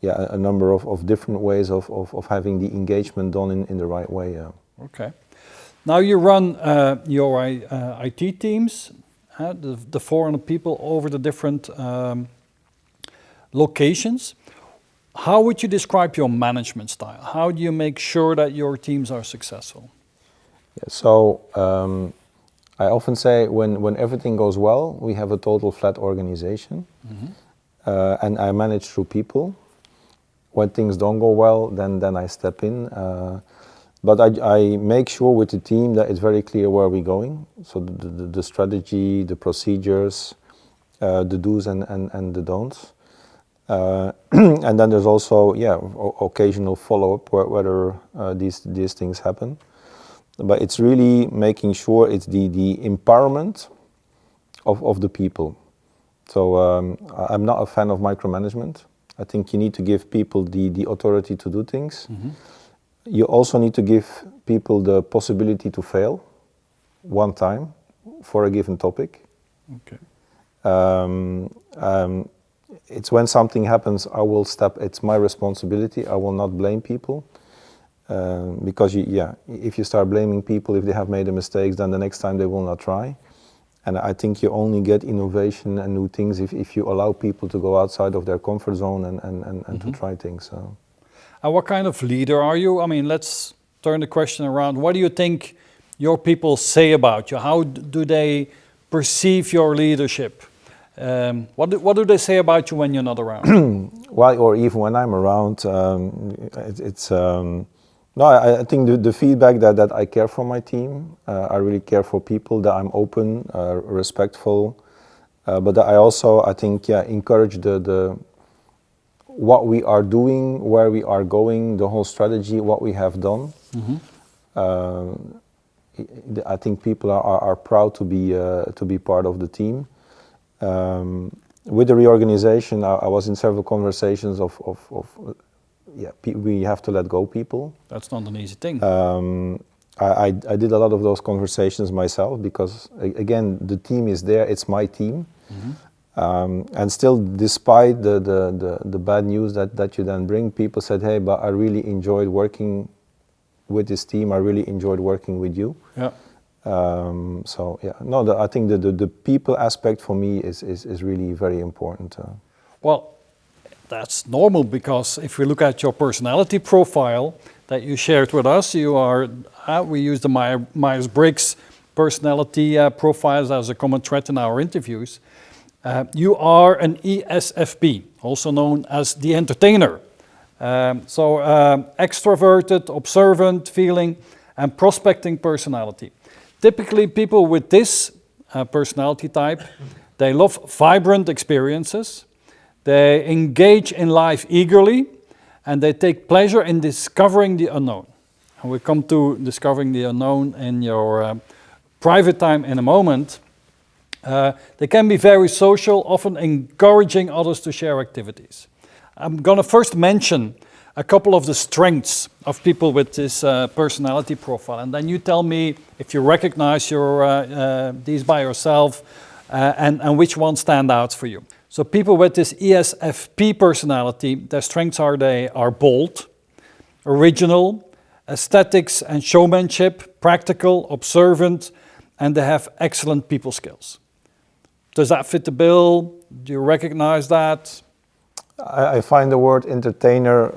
a number of different ways of having the engagement done in the right way. Okay. Now you run your IT teams, the 400 people over the different locations. How would you describe your management style? How do you make sure that your teams are successful? Yeah, so I often say when everything goes well, we have a total flat organization. And I manage through people. When things don't go well, then I step in. But I make sure with the team that it's very clear where we're going. So the strategy, the procedures, the do's and the don'ts. And then there's also, occasional follow-up whether these things happen. But it's really making sure it's the empowerment of the people. So I'm not a fan of micromanagement. I think you need to give people the authority to do things. You also need to give people the possibility to fail one time for a given topic. Okay. It's when something happens, I will step. It's my responsibility. I will not blame people. Because if you start blaming people if they have made a mistake, then the next time they will not try. And I think you only get innovation and new things if you allow people to go outside of their comfort zone and to try things. So. And what kind of leader are you? I mean, let's turn the question around. What do you think your people say about you? How do they perceive your leadership? What do they say about you when you're not around? Well, or even when I'm around, no, I think the feedback that I care for my team, I really care for people, that I'm open, respectful, but that I think, encourage the what we are doing, where we are going, the whole strategy, what we have done. I think people are proud to be part of the team. With the reorganization, I was in several conversations of we have to let go people. That's not an easy thing. I did a lot of those conversations myself because, again, the team is there, it's my team. And still, despite the bad news that you then bring, people said, hey, but I really enjoyed working with this team, I really enjoyed working with you. Yeah. So yeah, no, I think the people aspect for me is really very important. Well, that's normal because if we look at your personality profile that you shared with us, you are, we use the Myers-Briggs personality profiles as a common thread in our interviews. You are an ESFP, also known as the entertainer. So extroverted, observant, feeling, and prospecting personality. Typically, people with this personality type, they love vibrant experiences, they engage in life eagerly, and they take pleasure in discovering the unknown. And we come to discovering the unknown in your private time in a moment. They can be very social, often encouraging others to share activities. I'm going to first mention a couple of the strengths of people with this personality profile, and then you tell me if you recognize these by yourself and which ones stand out for you. So people with this ESFP personality, their strengths are they are bold, original, aesthetics and showmanship, practical, observant, and they have excellent people skills. Does that fit the bill? Do you recognize that? I find the word entertainer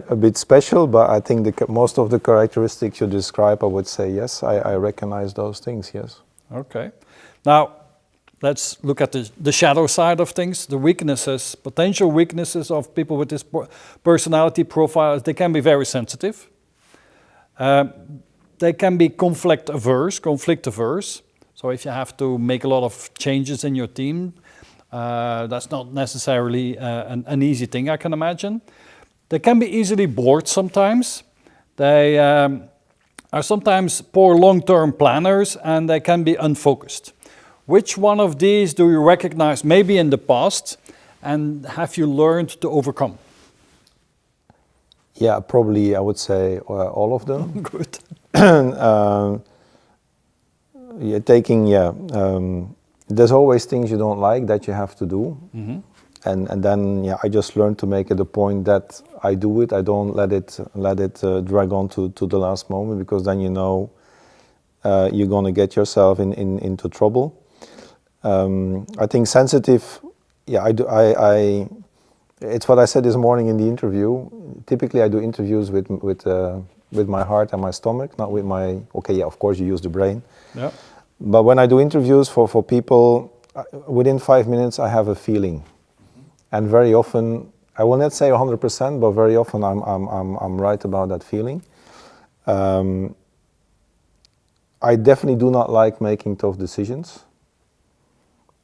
a bit special, but I think most of the characteristics you describe, I would say yes, I recognize those things, yes. Okay. Now, let's look at the shadow side of things, the weaknesses, potential weaknesses of people with this personality profile. They can be very sensitive. They can be conflict averse. So if you have to make a lot of changes in your team, that's not necessarily an easy thing, I can imagine. They can be easily bored sometimes. They are sometimes poor long-term planners, and they can be unfocused. Which one of these do you recognize maybe in the past, and have you learned to overcome? Yeah, probably I would say all of them. Good. There's always things you don't like that you have to do. Mm-hmm. And then I just learned to make it a point that I do it. I don't let it drag on to the last moment, because then you're going to get yourself into trouble. I think sensitive, it's what I said this morning in the interview. Typically I do interviews with my heart and my stomach, not with my, of course you use the brain. Yeah. But when I do interviews for people, within 5 minutes I have a feeling. And very often, I will not say 100%, but very often I'm right about that feeling. I definitely do not like making tough decisions.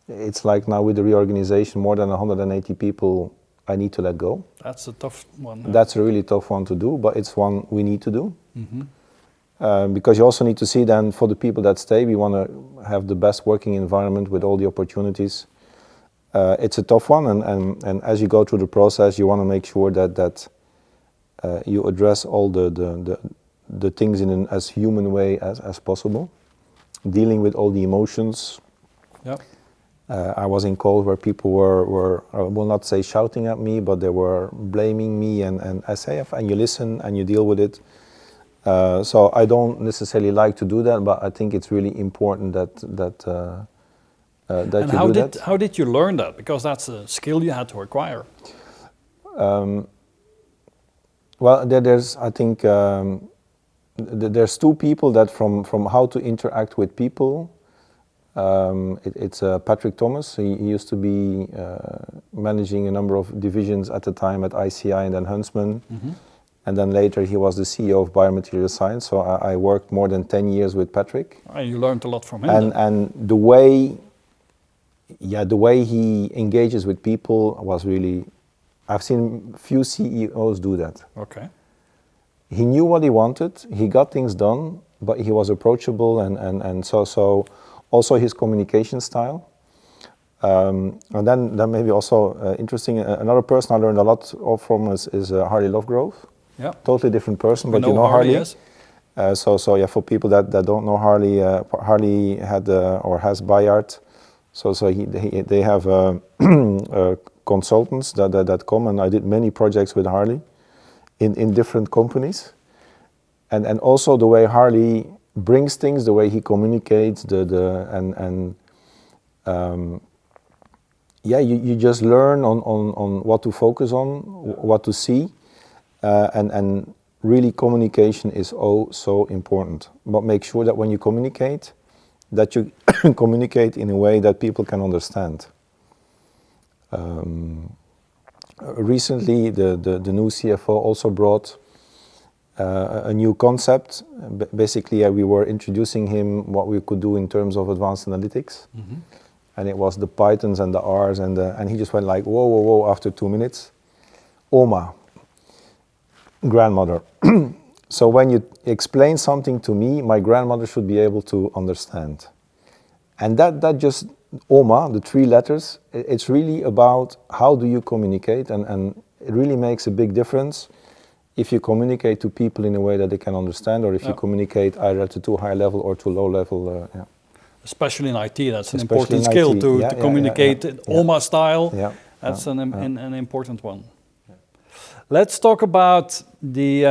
It's like now with the reorganization, more than 180 people I need to let go. That's a tough one. That's a really tough one to do, but it's one we need to do. Mm-hmm. Because you also need to see then for the people that stay, we want to have the best working environment with all the opportunities. It's a tough one, and as you go through the process, you want to make sure that you address all the things in an as human way as possible, dealing with all the emotions. Yep. I was in calls where people were I will not say shouting at me, but they were blaming me, and I say, and you listen and you deal with it. So I don't necessarily like to do that, but I think it's really important that you do that. How did you learn that? Because that's a skill you had to acquire. Well, there's I think there's two people that from how to interact with people. It's Patrick Thomas. He used to be managing a number of divisions at the time at ICI and then Huntsman. Mm-hmm. And then later he was the CEO of Biomaterial Science. So I worked more than 10 years with Patrick. And you learned a lot from him. And the way he engages with people was really, I've seen few CEOs do that. Okay. He knew what he wanted, he got things done, but he was approachable, and so also his communication style. And then maybe also interesting, another person I learned a lot from is Harley Lovegrove. Yeah. Totally different person, but We you know Harley. Yes. So yeah, for people that don't know Harley, Harley had or has Bayard. So they have consultants that come, and I did many projects with Harley in different companies. And also the way Harley brings things, the way he communicates, you just learn on what to focus on, what to see, and really communication is so important. But make sure that when you communicate, that you communicate in a way that people can understand. Recently, the new CFO also brought a new concept. Basically, we were introducing him what we could do in terms of advanced analytics. Mm-hmm. And it was the Pythons and the R's, and he just went like, whoa, after 2 minutes. Oma, grandmother. So when you explain something to me, my grandmother should be able to understand. And that just, Oma, the 3 letters, it's really about how do you communicate, and it really makes a big difference if you communicate to people in a way that they can understand, or if you communicate either at a too high level or too low level. Especially in IT, that's an Especially important skill to communicate Oma style. Yeah. That's an important one. Yeah. Let's talk about the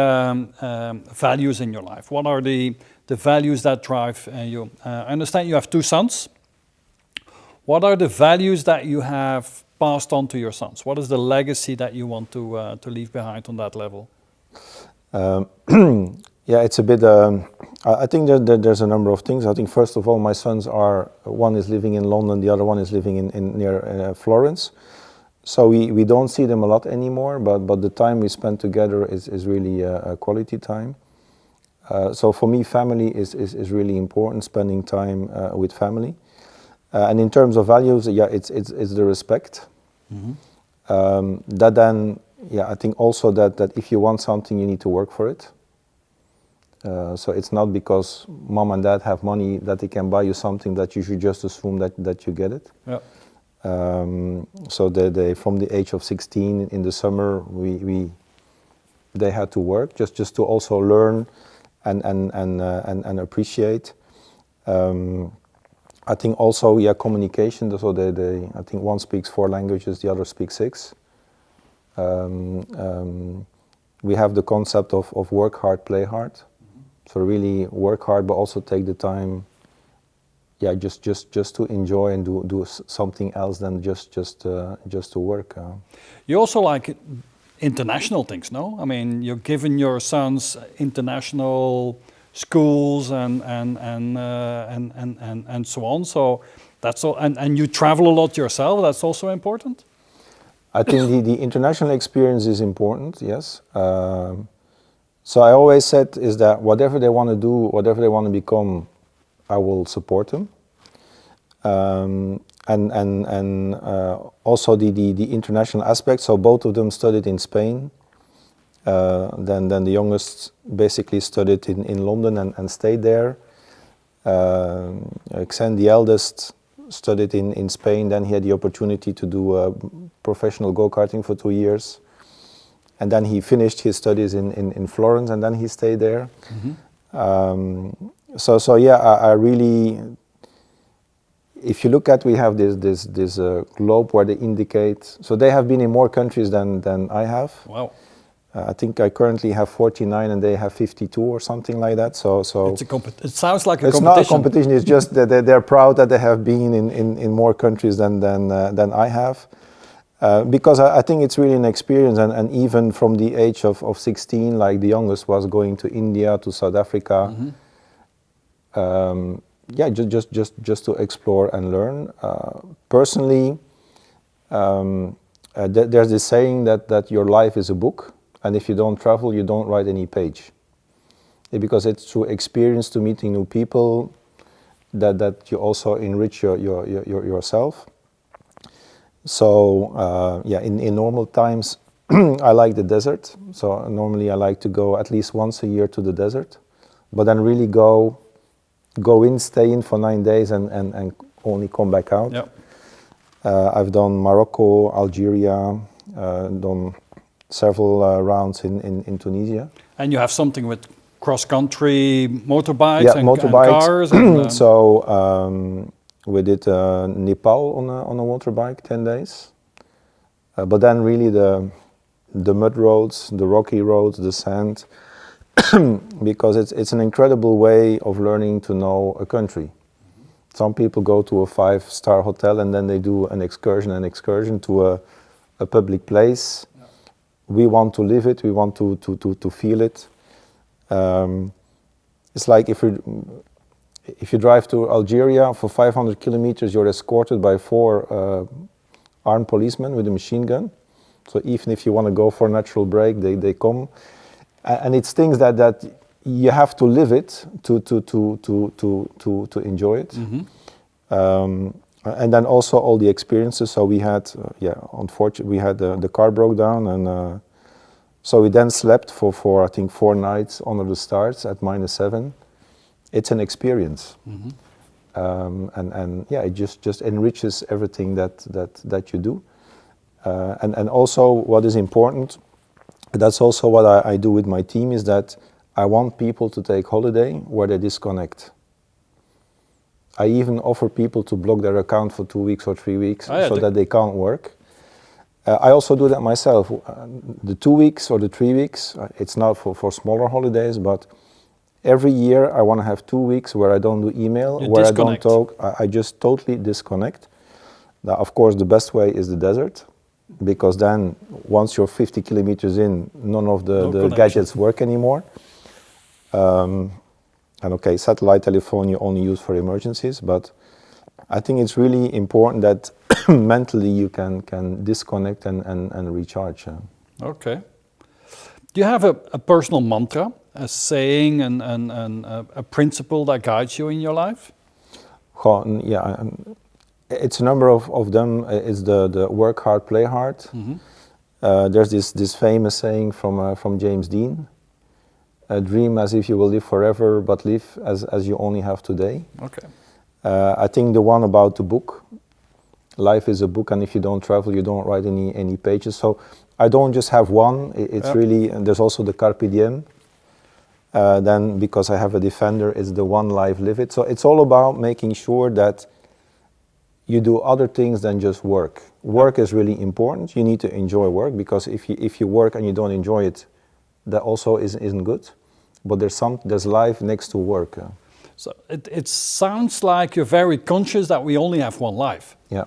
values in your life. What are the values that drive you? I understand you have 2 sons. What are the values that you have passed on to your sons? What is the legacy that you want to leave behind on that level? Yeah, it's a bit. I think that there's a number of things. I think first of all, my sons one is living in London, the other one is living in near Florence. So we don't see them a lot anymore, but the time we spend together is really a quality time. So for me, family is really important. Spending time with family, and in terms of values, it's the respect. Mm-hmm. That then, I think also that if you want something, you need to work for it. So it's not because mom and dad have money that they can buy you something that you should just assume that you get it. Yeah. So they from the age of 16 in the summer, they had to work just to also learn and appreciate. I think also communication. So I think one speaks 4 languages, the other speaks 6. We have the concept of work hard, play hard. So really work hard, but also take the time, just to enjoy and do something else than just to work. You also like international things, no? I mean, you're giving your sons international schools and so on. So that's all, and you travel a lot yourself. That's also important. I think the international experience is important. Yes. So I always said is that whatever they want to do, whatever they want to become, I will support them. And also the international aspect. So both of them studied in Spain. Then the youngest basically studied in London and stayed there. Xen, the eldest, studied in Spain. Then he had the opportunity to do professional go-karting for 2 years. And then he finished his studies in Florence, and then he stayed there. Mm-hmm. I really, if you look at, we have this globe where they indicate. So they have been in more countries than I have. Wow. I think I currently have 49, and they have 52 or something like that. So it's it sounds like a competition. It's not a competition. It's just that they're proud that they have been in more countries than I have. Because I think it's really an experience, and even from the age of 16, like the youngest was going to India, to South Africa. Mm-hmm. Just to explore and learn. Personally, there's this saying that your life is a book, and if you don't travel, you don't write any page. Because it's through experience to meeting new people that you also enrich yourself. So in normal times, I like the desert. So normally I like to go at least once a year to the desert. but then really go in, stay in for 9 days and only come back out. Yep. I've done Morocco, Algeria, done several rounds in Tunisia. And you have something with cross-country motorbikes, Yeah, and motorbikes. cars. And, So we did Nepal on a motorbike, 10 days. But then really the mud roads, the rocky roads, the sand, because it's an incredible way of learning to know a country. Some people go to a 5-star hotel and then they do an excursion to a public place. Yeah. We want to live it, we want to feel it. It's like if you drive to Algeria for 500 kilometers, you're escorted by 4 armed policemen with a machine gun. So even if you want to go for a natural break, they come. And it's things that you have to live it to enjoy it. Mm-hmm. And then also all the experiences. So we had, unfortunately, we had the car broke down, and so we then slept for I think 4 nights under the stars at -7. It's an experience, mm-hmm. And it just enriches everything that you do. And also what is important, that's also what I do with my team, is that I want people to take holiday where they disconnect. I even offer people to block their account for 2 weeks or 3 weeks so that they can't work. I also do that myself. The 2 weeks or the 3 weeks, it's not for smaller holidays, but every year I want to have 2 weeks where I don't do email, where disconnect. I don't talk. I just totally disconnect. Now, of course, the best way is the desert, because then once you're 50 kilometers in, none of the gadgets work anymore. And okay, satellite telephone you only use for emergencies, but I think it's really important that mentally you can disconnect and recharge. Okay. Do you have a personal mantra, a saying, and a principle that guides you in your life? Yeah, it's a number of them. It's the work hard, play hard. Mm-hmm. There's this famous saying from James Dean. Dream as if you will live forever, but live as you only have today. Okay. I think the one about the book, life is a book, and if you don't travel, you don't write any pages. So I don't just have one. It's really, and there's also the Carpe Diem. Then because I have a Defender, it's the one life, live it. So it's all about making sure that you do other things than just work. Work is really important. You need to enjoy work, because if you work and you don't enjoy it, that also isn't good. But there's life next to work. So it sounds like you're very conscious that we only have one life. Yeah.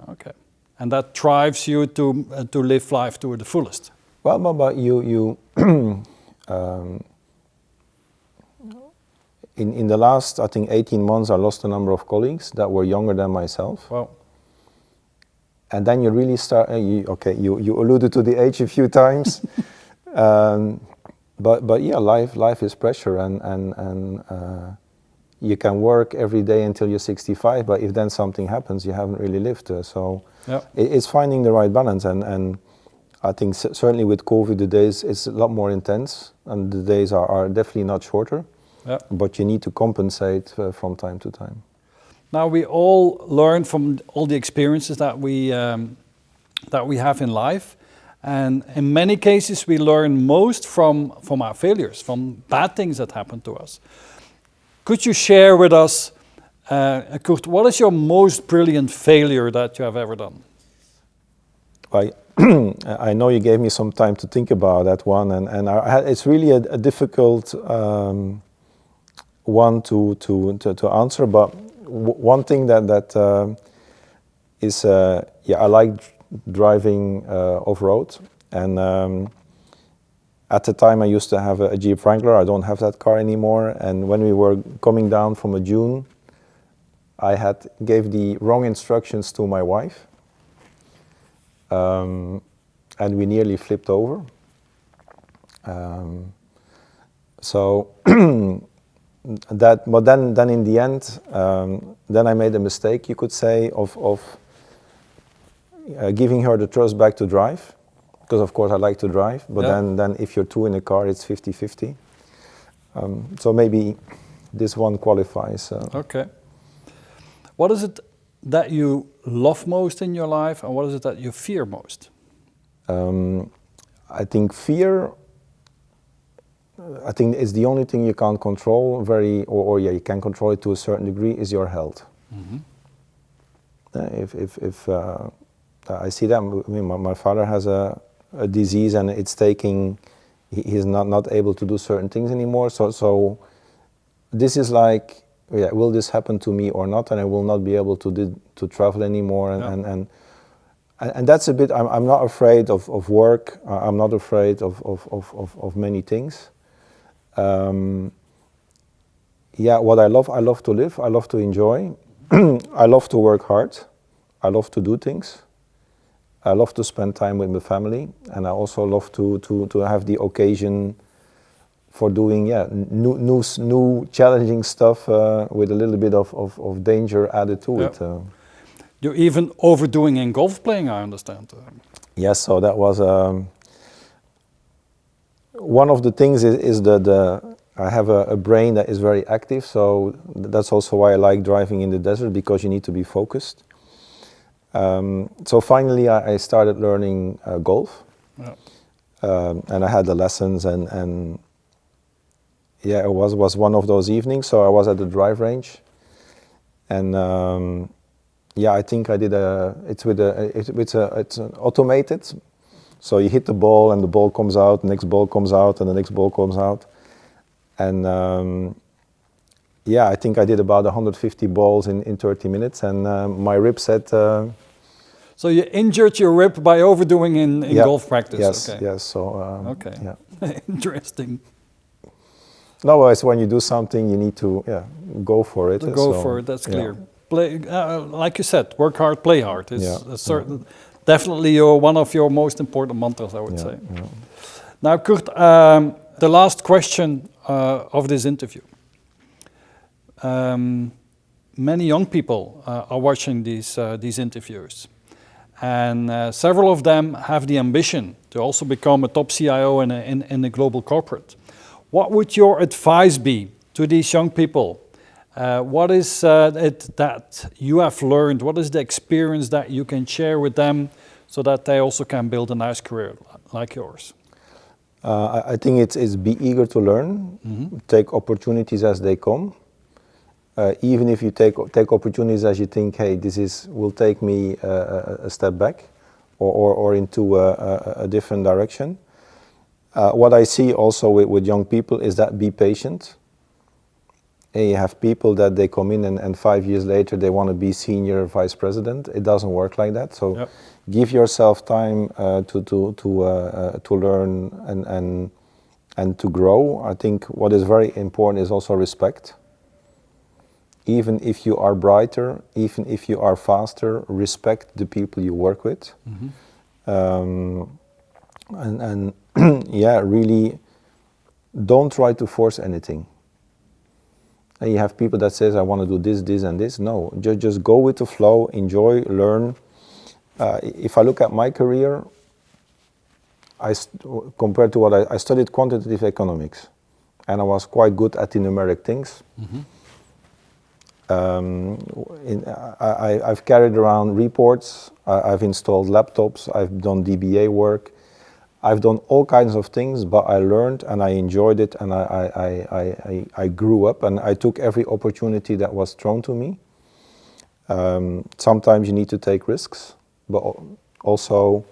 Okay. And that drives you to live life to the fullest. Well, but you in the last, I think, 18 months, I lost a number of colleagues that were younger than myself. Wow. And then you really start. You alluded to the age a few times. But yeah, life is pressure, and you can work every day until you're 65, but if then something happens, you haven't really lived. So it's finding the right balance, and I think certainly with COVID, the days it's a lot more intense, and the days are definitely not shorter. Yeah. But you need to compensate from time to time. Now we all learn from all the experiences that we have in life. And in many cases, we learn most from our failures, from bad things that happen to us. Could you share with us, Kurt, what is your most brilliant failure that you have ever done? I know you gave me some time to think about that one, and it's really a difficult one to answer. But one thing that is, I like driving off-road, and at the time I used to have a Jeep Wrangler. I don't have that car anymore, and when we were coming down from a dune, I gave the wrong instructions to my wife, and we nearly flipped over. But then in the end, then I made a mistake, you could say, of giving her the trust back to drive, because of course I like to drive, but then if you're two in a car, it's 50-50. So maybe this one qualifies. Okay. What is it that you love most in your life, and what is it that you fear most? I think fear, I think is the only thing you can't control or you can control it to a certain degree, is your health. If I see that, I mean, my father has a disease and it's taking, he's not able to do certain things anymore. So this is like, will this happen to me or not? And I will not be able to travel anymore. And that's a bit, I'm not afraid of work. I'm not afraid of many things. What I love to live. I love to enjoy. I love to work hard. I love to do things. I love to spend time with my family, and I also love to have the occasion for doing new challenging stuff with a little bit of danger added to it. You're even overdoing in golf playing, I understand. Yes, so that was one of the things is I have a brain that is very active, so that's also why I like driving in the desert, because you need to be focused. So finally I started learning golf, and I had the lessons, and it was one of those evenings. So I was at the drive range, and I think I did it's an automated. So you hit the ball and the ball comes out, the next ball comes out, and the next ball comes out, and I think I did about 150 balls in 30 minutes, and my rib said. So you injured your rib by overdoing in golf practice. Yes, okay. yes. So okay, interesting. No, it's when you do something, you need to go for it. Go for it. That's clear. Play, like you said, work hard, play hard. It's certain. Definitely, one of your most important mantras, I would say. Yeah. Now, Kurt, the last question of this interview. Many young people are watching these interviews, and several of them have the ambition to also become a top CIO in a global corporate. What would your advice be to these young people? What is it that you have learned? What is the experience that you can share with them so that they also can build a nice career like yours? I think it's be eager to learn, take opportunities as they come. Even if you take opportunities as you think, hey, will take me a step back or into a different direction. What I see also with young people is that be patient. And you have people that they come in and 5 years later they want to be senior vice president. It doesn't work like that. So give yourself time to learn and to grow. I think what is very important is also respect. Even if you are brighter, even if you are faster, respect the people you work with. And really don't try to force anything. And you have people that says, I want to do this, this, and this. No, just go with the flow, enjoy, learn. If I look at my career, compared to what I studied quantitative economics, and I was quite good at the numeric things. I've carried around reports, I've installed laptops, I've done DBA work, I've done all kinds of things, but I learned and I enjoyed it, and I grew up, and I took every opportunity that was thrown to me. Sometimes you need to take risks, but also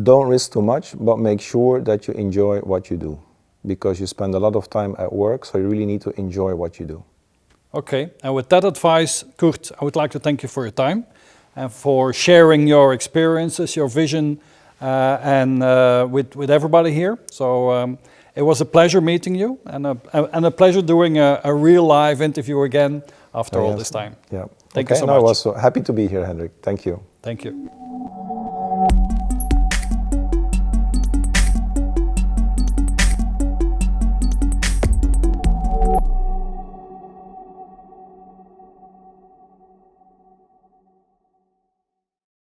don't risk too much, but make sure that you enjoy what you do, because you spend a lot of time at work, so you really need to enjoy what you do. Okay, and with that advice, Kurt, I would like to thank you for your time and for sharing your experiences, your vision, and with everybody here. So it was a pleasure meeting you, and a pleasure doing a real live interview again after all this time. Yeah. Thank you so much. I was so happy to be here, Hendrik. Thank you. Thank you.